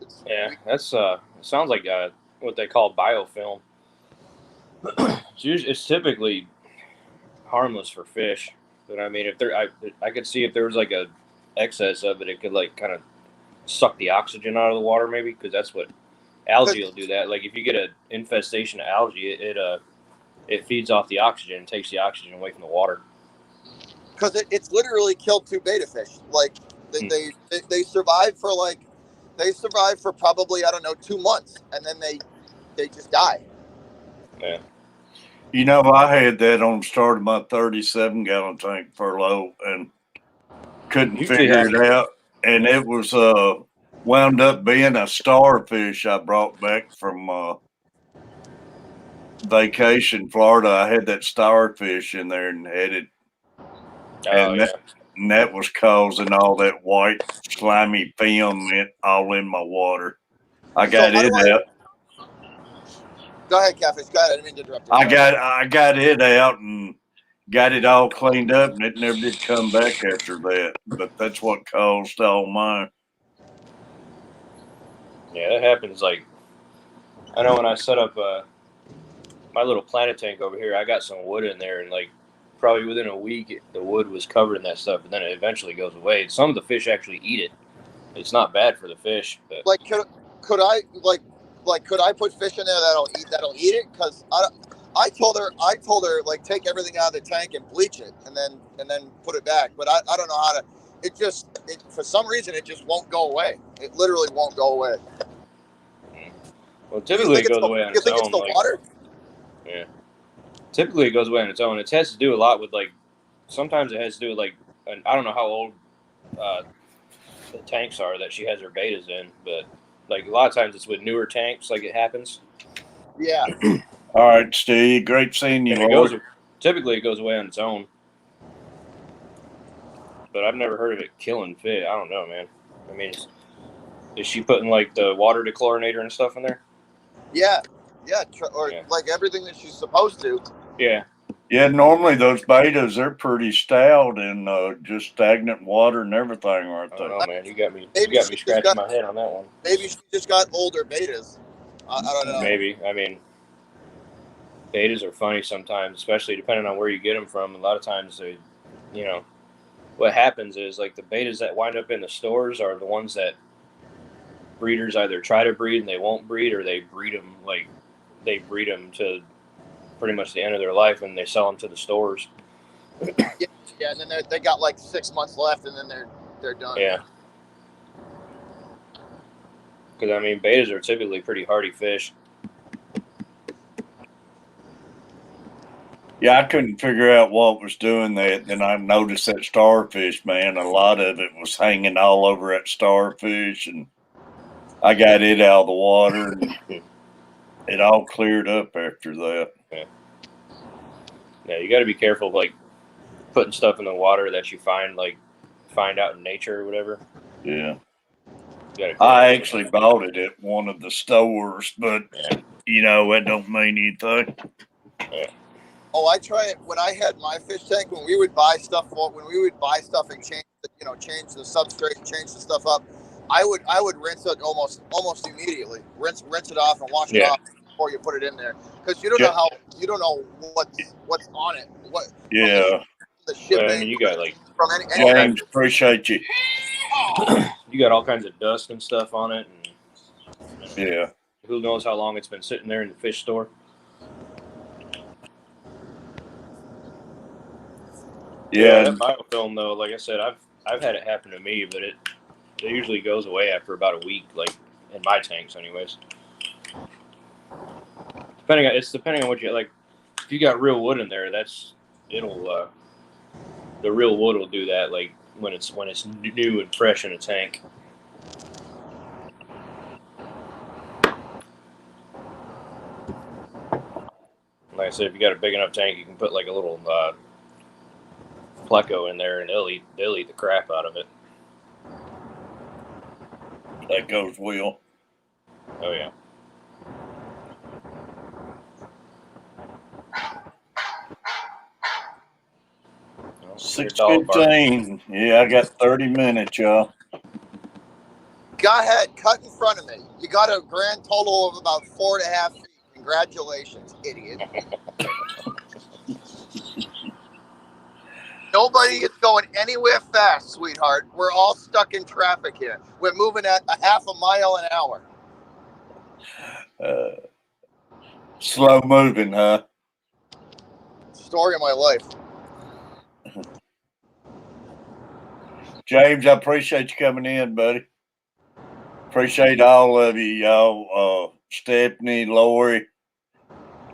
that's it sounds like what they call biofilm. It's typically harmless for fish, but I mean, if I could see if there was like a excess of it, it could like kind of suck the oxygen out of the water, maybe, because that's what algae will do. That like if you get an infestation of algae, it feeds off the oxygen and takes the oxygen away from the water. Because it's literally killed 2 betta fish. Like they survive for probably, I don't know, 2 months, and then they just die. Yeah. You know, I had that on the start of my 37-gallon tank furlough and couldn't figure it out, and it was wound up being a starfish I brought back from vacation Florida. I had that starfish in there and had it, and that was causing all that white slimy film all in my water. I got it out. Go ahead, Catfish. Go ahead. I didn't mean to interrupt you. I got it out and got it all cleaned up, and it never did come back after that. But that's what caused all mine. Yeah, that happens. Like, I know when I set up my little planet tank over here, I got some wood in there, and like probably within a week, the wood was covered in that stuff, and then it eventually goes away. Some of the fish actually eat it. It's not bad for the fish. But like, could I put fish in there that'll eat it? Because I told her like take everything out of the tank and bleach it and then put it back. But I don't know how to. It for some reason it just won't go away. It literally won't go away. Well, typically it goes away on its own. You think it's the water? Yeah. Typically it goes away on its own. It has to do a lot with like. Sometimes it has to do with like. I don't know how old the tanks are that she has her betas in, but like a lot of times it's with newer tanks. Like it happens. Yeah. All right, Steve. Great seeing you. Typically, it goes away on its own, but I've never heard of it killing fish. I don't know, man. I mean, is she putting like the water dechlorinator and stuff in there? Yeah, like everything that she's supposed to. Yeah. Yeah, normally those betas, they're pretty stout in just stagnant water and everything, aren't they? I don't know, man. You got me scratching my head on that one. Maybe she just got older betas. I don't know. Maybe. I mean, betas are funny sometimes, especially depending on where you get them from. A lot of times they, what happens is like the betas that wind up in the stores are the ones that breeders either try to breed and they won't breed, or they breed them to pretty much the end of their life and they sell them to the stores. Yeah, and then they got like 6 months left, and then they're done. Yeah. Because I mean, betas are typically pretty hardy fish. Yeah, I couldn't figure out what was doing that. Then I noticed that starfish, man. A lot of it was hanging all over that starfish, and I got it out of the water, and it all cleared up after that. Yeah, you got to be careful, like putting stuff in the water that you find out in nature or whatever. Yeah. I actually bought it at one of the stores, but that don't mean anything. Yeah. Oh, I try it when I had my fish tank. When we would buy stuff and change the substrate, change the stuff up, I would rinse it almost immediately. Rinse it off and wash it off before you put it in there, because you don't know what's on it. The shipping. I mean, you got from any James, appreciate you. You got all kinds of dust and stuff on it, and Yeah. who knows how long it's been sitting there in the fish store. Yeah, that biofilm though, like I said, I've had it happen to me, but it usually goes away after about a week, like in my tanks, anyways. Depending on what you like. If you got real wood in there, the real wood will do that, like when it's new and fresh in a tank. Like I said, if you got a big enough tank, you can put like a little pleco in there, and they'll eat the crap out of it. that goes well. Oh yeah. Well, 6:15. Yeah, I got 30 minutes, y'all. Go ahead, cut in front of me. You got a grand total of about 4.5 feet. Congratulations, idiot. Nobody is going anywhere fast, sweetheart. We're all stuck in traffic here. We're moving at a half a mile an hour. Slow moving, huh? Story of my life. James, I appreciate you coming in, buddy. Appreciate all of you, y'all. Stephanie, Lori,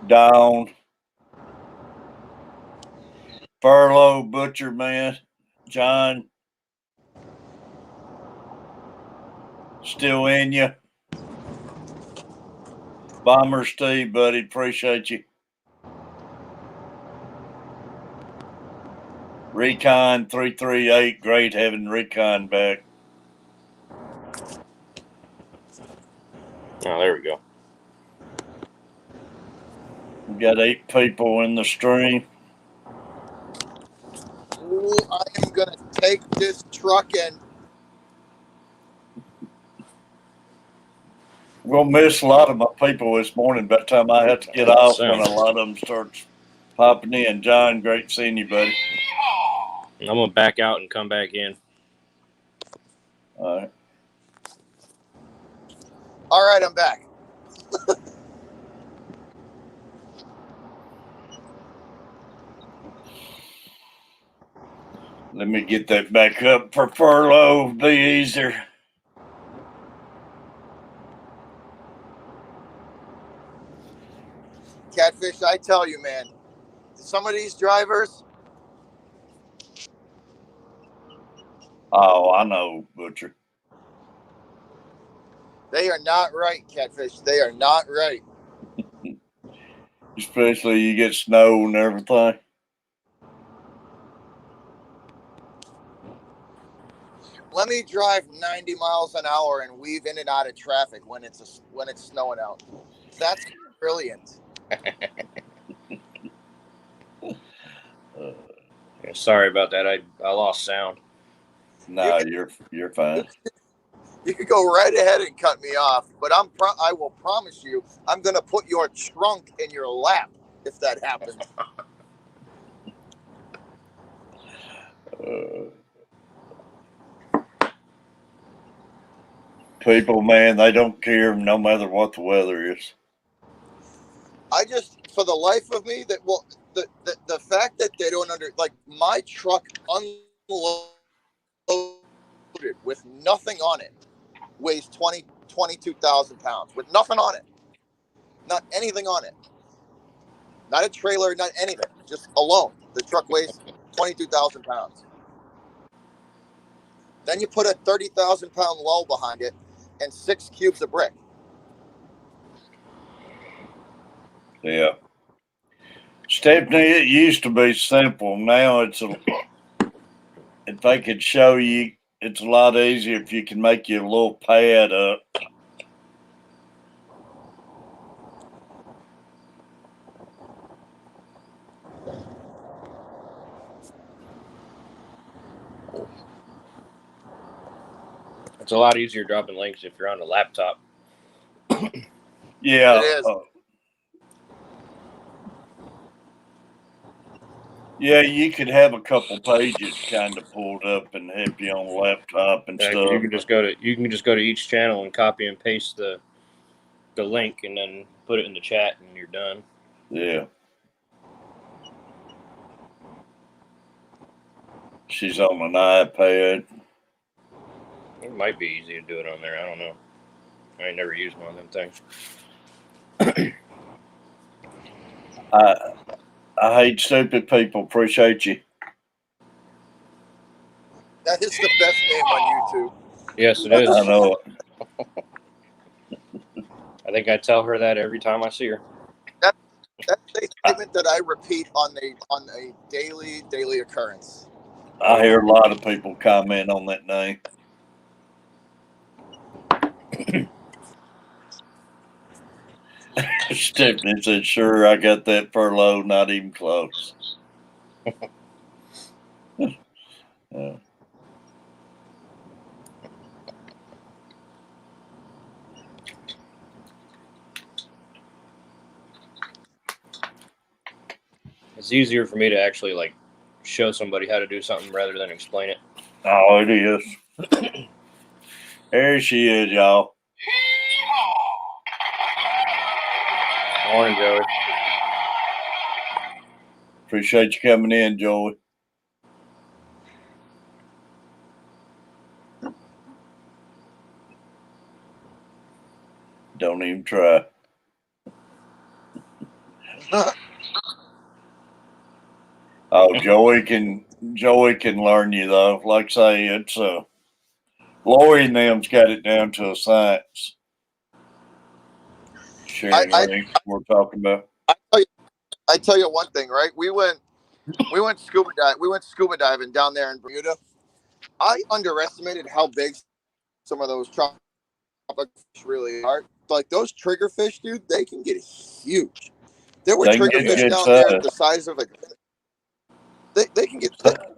Dawn, Furlough, Butcher Man, John, still in you. Bomber Steve, buddy, appreciate you. Recon 338, great having Recon back. Oh, there we go. We got 8 people in the stream. Ooh, I am going to take this truck and... We'll miss a lot of my people this morning by the time I have to get off when a lot of them starts popping in. John, great seeing you, buddy. I'm going to back out and come back in. All right. All right, I'm back. Let me get that back up for Furlough. Be easier. Catfish, I tell you, man, some of these drivers... Oh, I know, Butcher. They are not right, Catfish. They are not right. Especially you get snow and everything. Let me drive 90 miles an hour and weave in and out of traffic when it's snowing out. That's brilliant. Sorry about that. I lost sound. No, you're fine. You could go right ahead and cut me off, but I will promise you, I'm going to put your trunk in your lap if that happens. People, man, they don't care no matter what the weather is. I just, for the life of me, the fact that they don't like my truck unloaded with nothing on it weighs 22,000 pounds with nothing on it, not anything on it, not a trailer, not anything, just alone. The truck weighs 22,000 pounds. Then you put a 30,000 pound lull behind it and 6 cubes of brick. Yeah. Stephanie, it used to be simple. Now if they could show you, it's a lot easier if you can make your little pad up. It's a lot easier dropping links if you're on a laptop. Yeah. It is. Yeah, you could have a couple pages kind of pulled up and help you on the laptop and stuff. You can just go to each channel and copy and paste the link and then put it in the chat and you're done. Yeah. She's on an iPad. It might be easy to do it on there. I don't know. I ain't never used one of them things. I hate stupid people. Appreciate you. That is the best name on YouTube. Yes, it is. I know it. I think I tell her that every time I see her. That's a statement that I repeat on a daily occurrence. I hear a lot of people comment on that name. Stephanie said, "Sure, I got that furlough. Not even close." It's easier for me to actually like show somebody how to do something rather than explain it. Oh, it is. There she is, y'all. Morning, Joey. Appreciate you coming in, Joey. Don't even try. Oh, Joey can learn you though. Like I say, it's Lori and them's got it down to a science. Sharing links we're talking about. I tell you one thing, right? We went scuba diving down there in Bermuda. I underestimated how big some of those tropical fish really are. Like those triggerfish, dude, they can get huge. There were triggerfish down there the size of they can get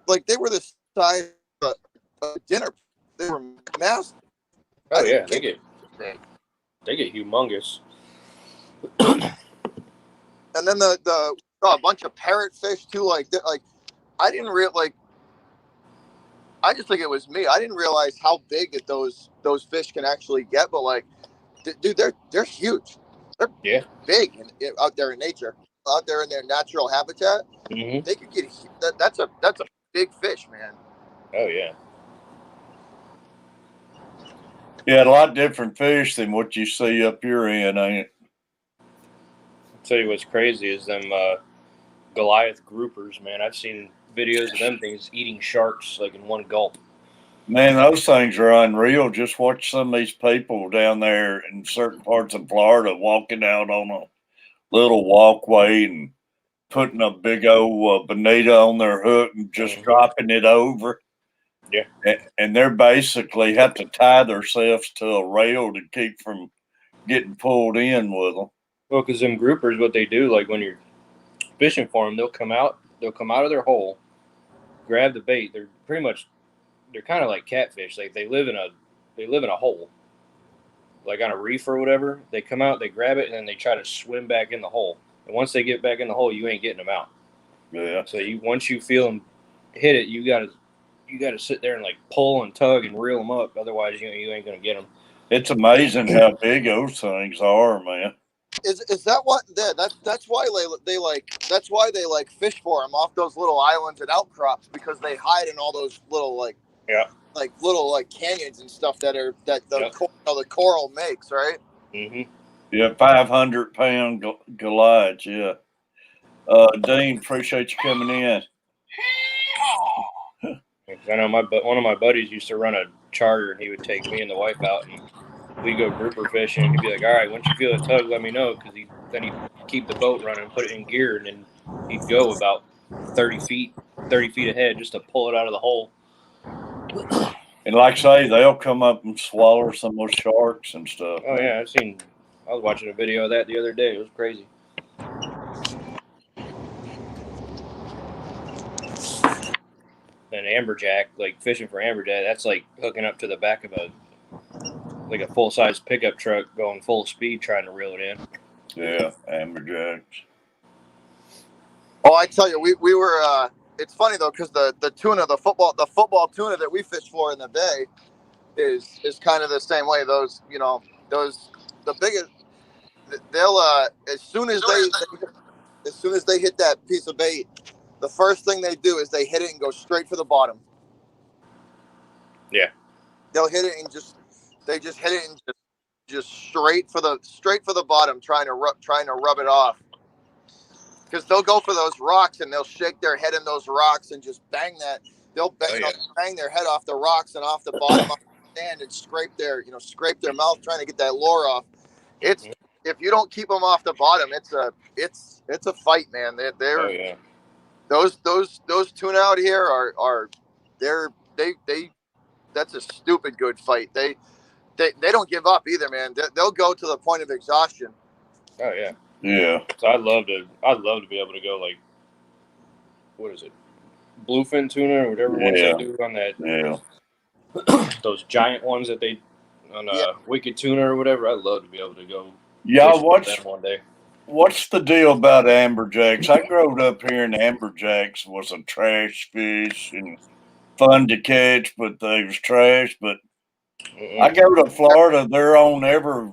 like they were the size of a dinner. They were massive. Oh yeah, they get humongous. And then the a bunch of parrotfish too. Like I didn't I just think it was me. I didn't realize how big that those fish can actually get. But like, dude, they're huge. They're big out there in nature, out there in their natural habitat. Mm-hmm. They could get that's a big fish, man. Oh yeah. Yeah, a lot different fish than what you see up your end, ain't it? I'll tell you what's crazy is them Goliath groupers, man. I've seen videos of them things eating sharks like in one gulp. Man, those things are unreal. Just watch some of these people down there in certain parts of Florida walking out on a little walkway and putting a big old bonita on their hook and just dropping it over. Yeah. And they're basically have to tie themselves to a rail to keep from getting pulled in with them. Well, because them groupers, what they do, like when you're fishing for them, they'll come out of their hole, grab the bait. They're kind of like catfish. Like they live in a hole, like on a reef or whatever. They come out, they grab it, and then they try to swim back in the hole. And once they get back in the hole, you ain't getting them out. Yeah. So once you feel them hit it, you gotta sit there and like pull and tug and reel them up. Otherwise, you ain't gonna get them. It's amazing how big those things are, man. Is that what that's why they like fish for them off those little islands and outcrops, because they hide in all those little little canyons and stuff that the coral makes, right? Mm-hmm. Yeah, 500-pound Goliaths. Yeah. Dean, appreciate you coming in. I know one of my buddies used to run a charter, and he would take me and the wife out, and we'd go grouper fishing. And he'd be like, "All right, once you feel a tug, let me know," because then he'd keep the boat running, put it in gear, and then he'd go about 30 feet ahead just to pull it out of the hole. And like I say, they'll come up and swallow some of those sharks and stuff. Oh yeah, I was watching a video of that the other day. It was crazy. Then amberjack, like fishing for amberjack, that's like hooking up to the back of a full-size pickup truck going full speed trying to reel it in. Yeah, amberjacks. Oh, I tell you, we were. It's funny though, because the tuna, the football tuna that we fish for in the bay is kind of the same way. Those the biggest. They'll as soon as they hit that piece of bait, the first thing they do is they hit it and go straight for the bottom. Yeah. They'll hit it and they just hit it and just straight for the bottom, trying to rub it off. Because they'll go for those rocks and they'll shake their head in those rocks and just bang that. They'll bang their head off the rocks and off the bottom of the sand and scrape their mouth trying to get that lure off. It's if you don't keep them off the bottom, it's a fight, man. They're those tuna out here are that's a stupid good fight. They don't give up either, man. They'll go to the point of exhaustion. Oh yeah. Yeah. So I'd love to be able to go like, what is it, bluefin tuna or whatever ones they do on that. Yeah. Those giant ones that they on Wicked Tuna or whatever. I'd love to be able to go. Yeah. Fish them one day. What's the deal about amberjacks? I grew up here, and amberjacks was a trash fish and fun to catch, but they was trash. But I go to Florida; they're on every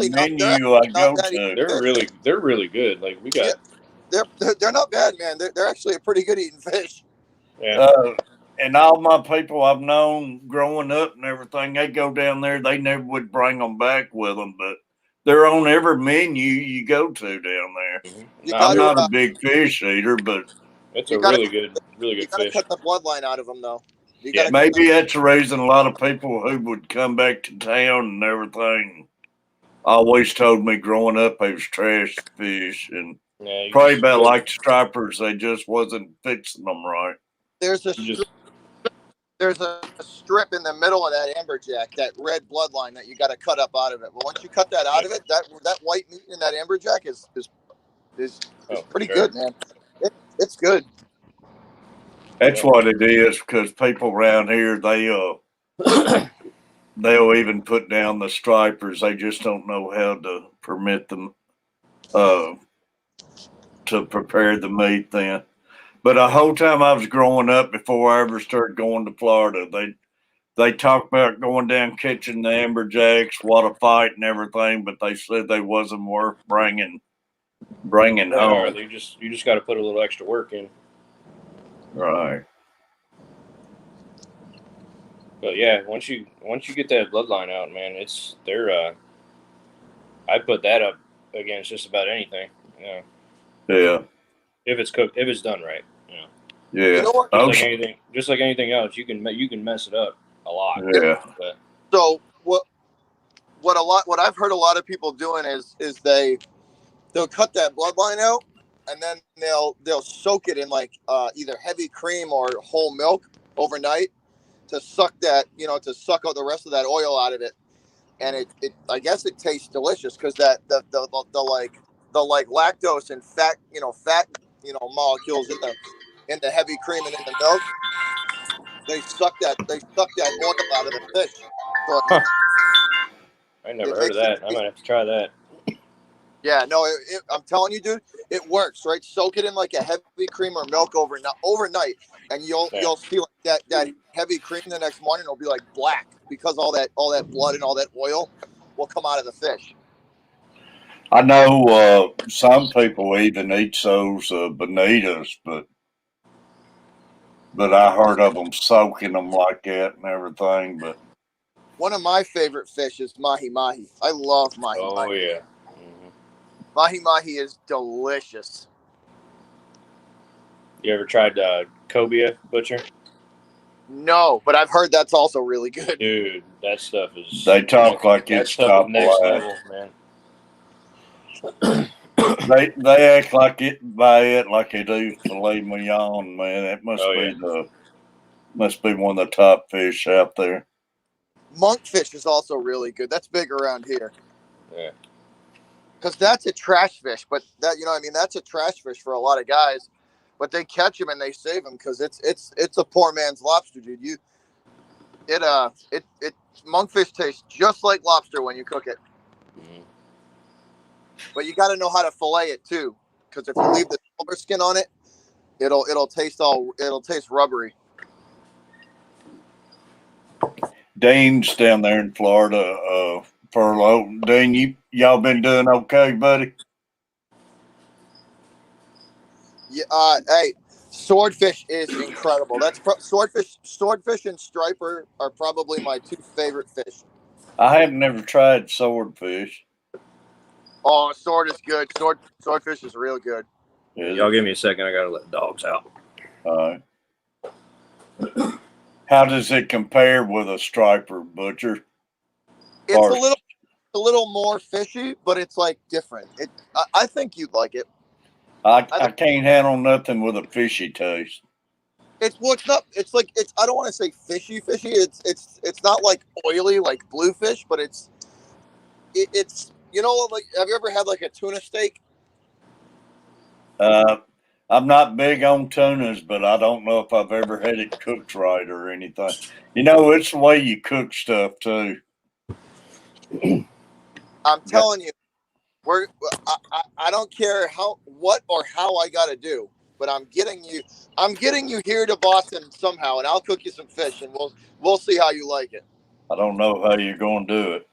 menu I go to. They're really good. Like we got. They're not bad, man. They're actually a pretty good eating fish. Yeah. And all my people I've known growing up and everything, they go down there. They never would bring them back with them, but they're on every menu you go to down there. Mm-hmm. I'm not a big fish eater, but it's a really good fish. You gotta cut the bloodline out of them, though. Maybe that's the reason a lot of people who would come back to town and everything always told me growing up they was trash fish, and probably about like stripers, they just wasn't fixing them right. There's a strip in the middle of that amberjack, that red bloodline that you got to cut up out of it. But once you cut that out of it, that white meat in that amberjack is pretty good, man. It's good. That's what it is, because people around here they'll even put down the stripers. They just don't know how to permit them to prepare the meat then. But the whole time I was growing up, before I ever started going to Florida, they talked about going down catching the amberjacks, what a fight and everything, but they said they wasn't worth bringing home. You just got to put a little extra work in. Right. But yeah, once you get that bloodline out, man, I put that up against just about anything. Yeah. Yeah. If it's cooked, if it's done right. Yeah. You know what? Just like anything else, you can mess it up a lot. Yeah. But, so what I've heard a lot of people doing is they'll cut that bloodline out, and then they'll soak it in like either heavy cream or whole milk overnight to suck out the rest of that oil out of it. And it I guess it tastes delicious, because that the lactose and fat molecules in the heavy cream and in the milk, they suck that oil out of the fish. So I never heard of that. I might have to try that. Yeah, no, I'm telling you, dude, it works, right? Soak it in like a heavy cream or milk overnight, and you'll see like that heavy cream the next morning. It'll be like black because all that blood and all that oil will come out of the fish. I know some people even eat those bonitas, but I heard of them soaking them like that and everything. But one of my favorite fish is mahi mahi. I love mahi mahi. Oh yeah. Mahi mahi is delicious. You ever tried cobia butcher? No, but I've heard that's also really good. Dude, that stuff is. they talk like that it's stuff top is next line. level, man. They act like it by it like they do filet mignon, man. It must be one of the top fish out there. Monkfish is also really good. That's big around here. Yeah. Because that's a trash fish, but that that's a trash fish for a lot of guys. But they catch them and they save them because it's a poor man's lobster, dude. Monkfish tastes just like lobster when you cook it. Mm-hmm. But you got to know how to fillet it too, because if you leave the silver skin on it, it'll taste rubbery. Dean's down there in Florida, furlough. Dean, y'all been doing okay, buddy? Yeah. Hey, swordfish is incredible. Swordfish and striper are probably my two favorite fish. I have never tried swordfish. Oh, sword is good. Swordfish is real good. Y'all give me a second. I gotta let the dogs out. How does it compare with a striper, Butcher? It's a little more fishy, but it's like different. I think you'd like it. I can't handle nothing with a fishy taste. I don't want to say fishy. It's not like oily like bluefish, but it's like, have you ever had like a tuna steak? I'm not big on tunas, but I don't know if I've ever had it cooked right or anything. It's the way you cook stuff too. I'm telling you, I don't care what or how I got to do, but I'm getting you here to Boston somehow, and I'll cook you some fish, and we'll see how you like it. I don't know how you're going to do it.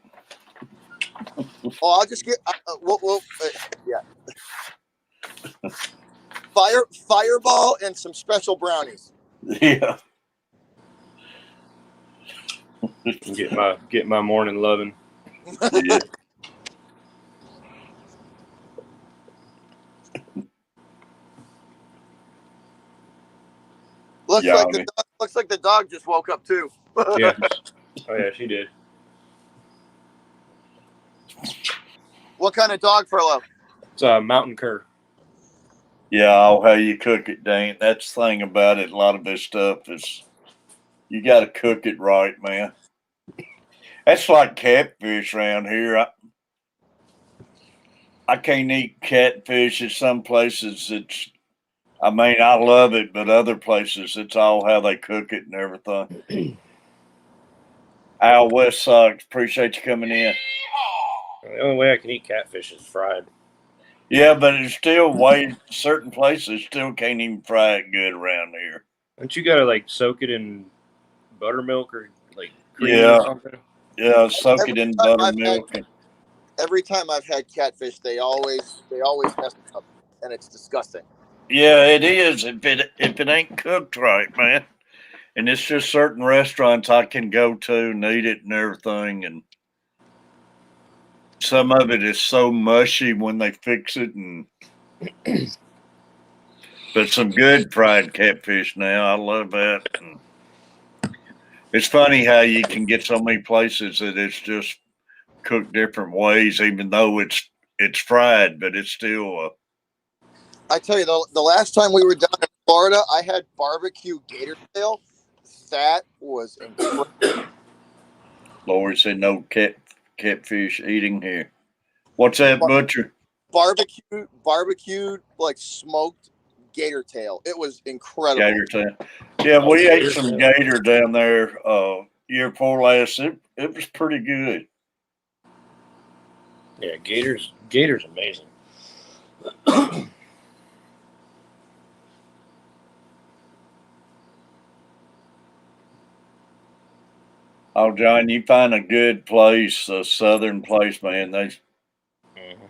Oh, I'll just get yeah. Fireball and some special brownies. Yeah. Get my morning loving. Yeah. Looks like the dog just woke up too. Yeah. Oh yeah, she did. What kind of dog, Furlough? It's a mountain cur. Yeah, how you cook it, Dane. That's the thing about it. A lot of this stuff is you got to cook it right, man. That's like catfish around here. I can't eat catfish at some places. I love it, but other places, it's all how they cook it and everything. Al West Sox, appreciate you coming in. The only way I can eat catfish is fried. Yeah, but it's still certain places still can't even fry it good around here. Don't you gotta like soak it in buttermilk or like cream or something? Yeah, soak it in buttermilk. Every time I've had catfish, they always mess it up, and it's disgusting. Yeah, it is if it ain't cooked right, man. And it's just certain restaurants I can go to and eat it and everything, and some of it is so mushy when they fix it, but some good fried catfish now. I love that. And it's funny how you can get so many places that it's just cooked different ways, even though it's fried, but it's still. I tell you, the last time we were down in Florida, I had barbecue gator tail. That was incredible. Lori said no catfish eating here. What's that, Butcher? Barbecued like smoked gator tail. It was incredible. Gator tail. Yeah, we ate some gator down there year before last. It was pretty good. Yeah, Gator's amazing. Oh, John, you find a good place, a southern place, man. They Mm-hmm.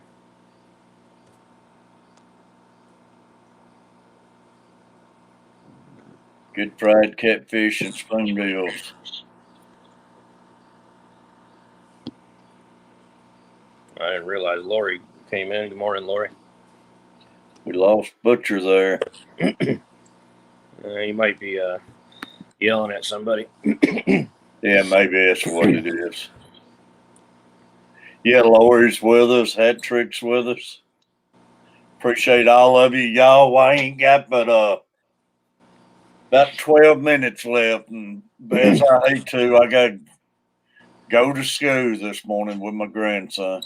good fried catfish and spoon deals. I didn't realize Lori came in. Good morning, Lori. We lost Butcher there. You might be yelling at somebody. Yeah, maybe that's what it is. Yeah, Lori's with us. Hat Trick's with us. Appreciate all of you, y'all. I ain't got but about 12 minutes left, and as I hate to, I got to go to school this morning with my grandson.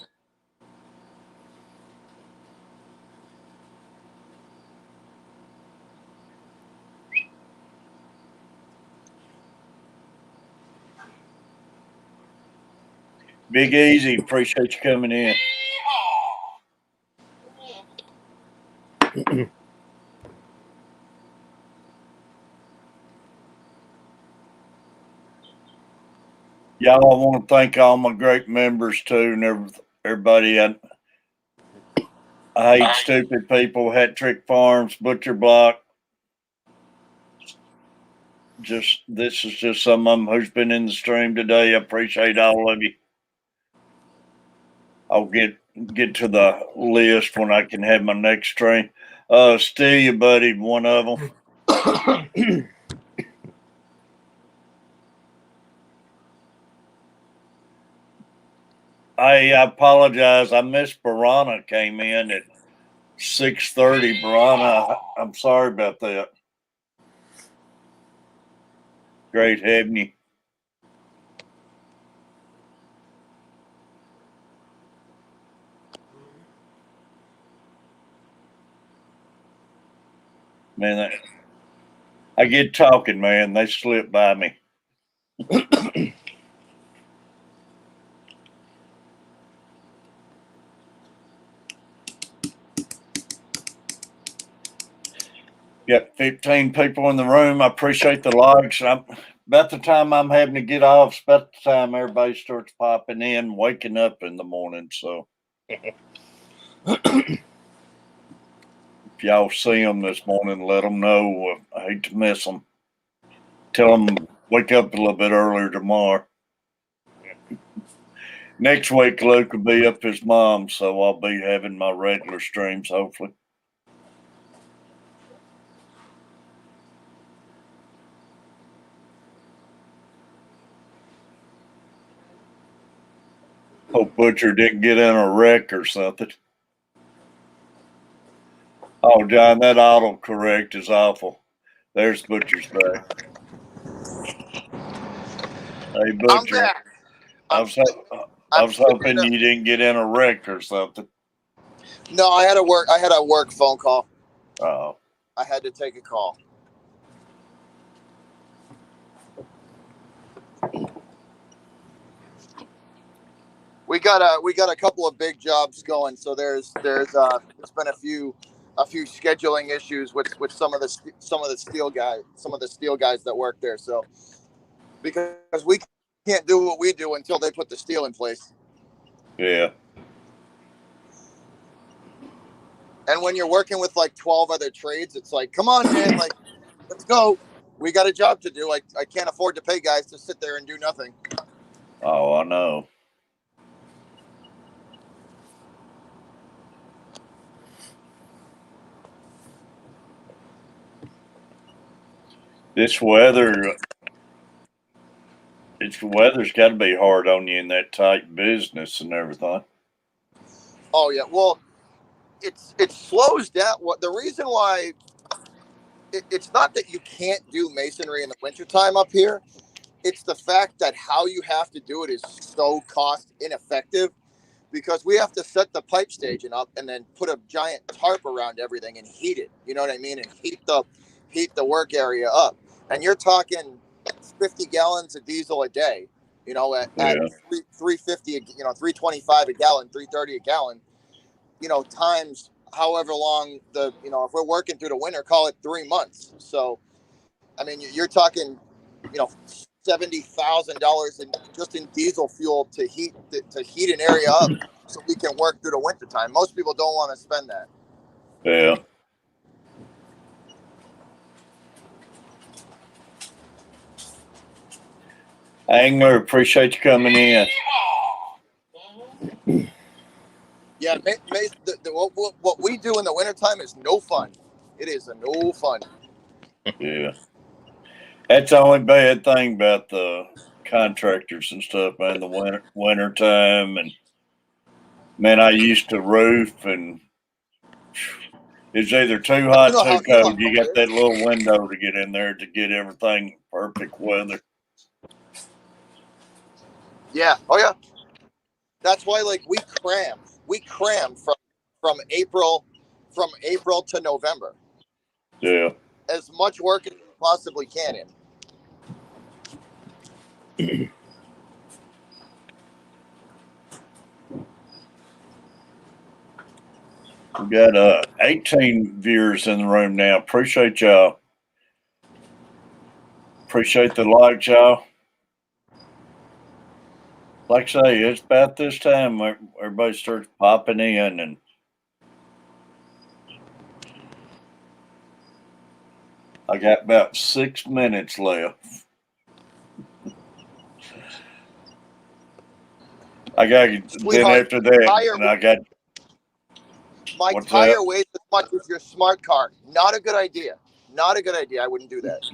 Big Easy, appreciate you coming in. Y'all, I want to thank all my great members too, and everybody. I hate stupid people. Hat Trick Farms, Butcher Block. This is just some of them who's been in the stream today. I appreciate all of you. I'll get to the list when I can have my next stream. Stelia, buddy, one of them. I apologize. I missed Barana came in at 6:30. Barana, I'm sorry about that. Great having you. Man, I get talking, man. They slip by me. Got 15 people in the room. I appreciate the likes. About the time I'm having to get off, it's about the time everybody starts popping in, waking up in the morning. So if y'all see them this morning, let them know. I hate to miss them. Tell them wake up a little bit earlier tomorrow. Next week, Luke will be up his mom, so I'll be having my regular streams, hopefully. Hope Butcher didn't get in a wreck or something. Oh, John, that autocorrect is awful. There's Butcher's back. Hey, Butcher. I'm back. I was hoping you didn't get in a wreck or something. No, I had a work phone call. Oh. I had to take a call. We got a couple of big jobs going, so there's been a few scheduling issues with some of the steel guys that work there. So because we can't do what we do until they put the steel in place. Yeah. And when you're working with like 12 other trades, it's like, come on, man, like, let's go. We got a job to do. I can't afford to pay guys to sit there and do nothing. Oh, I know. This weather's got to be hard on you in that tight business and everything. Oh yeah, well, it slows down. What the reason why? It's not that you can't do masonry in the wintertime up here. It's the fact that how you have to do it is so cost ineffective because we have to set the pipe staging up and then put a giant tarp around everything and heat it. You know what I mean? And heat the work area up. And you're talking 50 gallons of diesel a day You know, at Yeah. 350, 325 a gallon, 330 a gallon. You know, times however long if we're working through the winter, call it 3 months. So, I mean, you're talking, $70,000 just in diesel fuel to heat an area up so we can work through the winter time. Most people don't want to spend that. Yeah. Angler, appreciate you coming in. Yeah, what we do in the wintertime is no fun. It is no fun. Yeah. That's the only bad thing about the contractors and stuff, man, the winter time. And man, I used to roof, and it's either too hot, too cold. You got that little window to get in there to get everything perfect weather. Yeah. Oh yeah. That's why we cram from April to November. Yeah. As much work as we possibly can in. We got 18 viewers in the room now. Appreciate y'all. Appreciate the likes, y'all. Like I say, it's about this time where everybody starts popping in, and I got about 6 minutes left. I got then after that, and I got my tire weighs as much as your smart car. Not a good idea. Not a good idea. I wouldn't do that.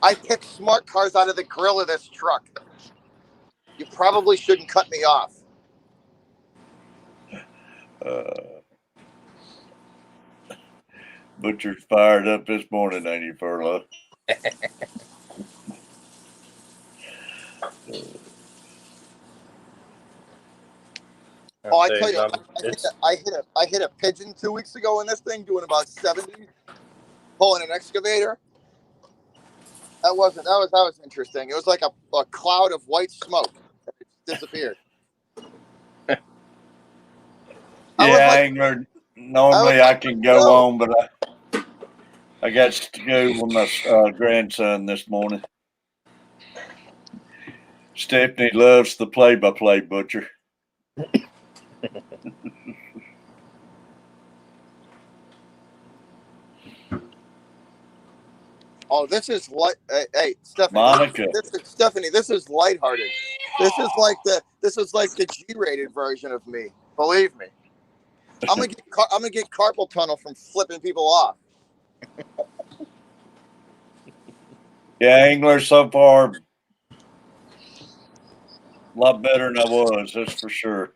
I picked smart cars out of the grill of this truck. You probably shouldn't cut me off. Butcher's fired up this morning, ain't you, Furlough? Oh, I tell you, I hit a pigeon 2 weeks ago in this thing, doing about 70, pulling an excavator. That was interesting. It was like a cloud of white smoke. It disappeared. Angler. Normally I can go on, but I got to go with my grandson this morning. Stephanie loves the play-by-play, Butcher. Oh, this is hey, Stephanie. Monica. Stephanie, this is lighthearted. This is like the G-rated version of me. Believe me. I'm gonna get carpal tunnel from flipping people off. Yeah, Angler so far a lot better than I was, that's for sure.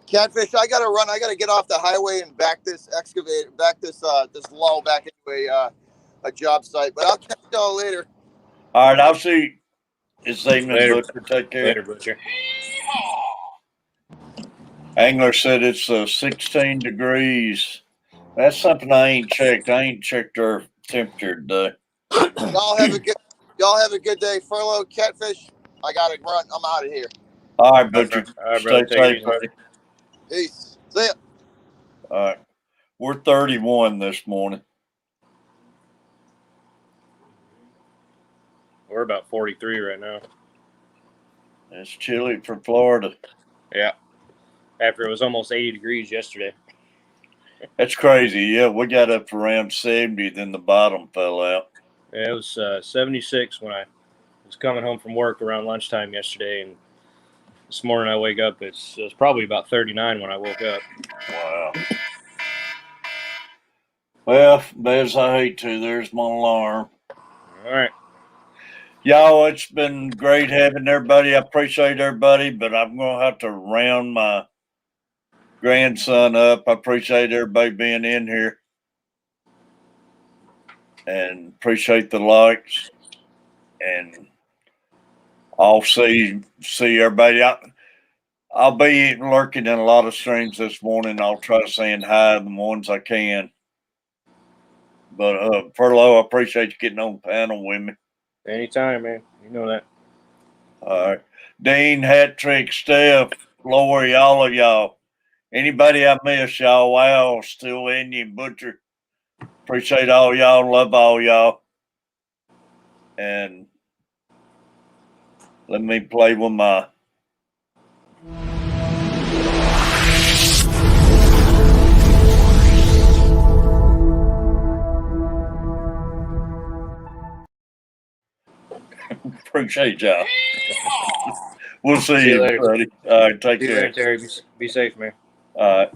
Catfish, I gotta run. I gotta get off the highway and back this lull back into a job site. But I'll catch y'all later. All right, I'll see you this evening, Butcher. Take care. Later, Butcher. Angler said it's 16 degrees. That's something I ain't checked. I ain't checked our temperature today. Y'all have a good day. Furlough, Catfish. I gotta run. I'm out of here. All right, Butcher. All right, Stay safe, buddy. Peace. See ya. All right. We're 31 this morning. We're about 43 right now. It's chilly for Florida. Yeah. After it was almost 80 degrees yesterday. That's crazy. Yeah, we got up to around 70, then the bottom fell out. Yeah, it was 76 when I was coming home from work around lunchtime yesterday, and this morning I wake up, it was probably about 39 when I woke up. Wow. Well, as I hate to, there's my alarm. All right. Y'all, it's been great having everybody. I appreciate everybody, but I'm going to have to round my grandson up. I appreciate everybody being in here. And appreciate the likes. And I'll see everybody. I'll be lurking in a lot of streams this morning. I'll try saying hi to the ones I can. But Furlough, I appreciate you getting on the panel with me. Anytime, man. You know that. All right. Dean, Hat Trick, Steph, Lori, all of y'all. Anybody I miss, y'all, Wow, Still Indian, Butcher. Appreciate all y'all. Love all y'all. And let me play with my. Appreciate y'all. We'll see See you you, later. buddy. All right, take See you care. later, Terry. Be safe, man. All right.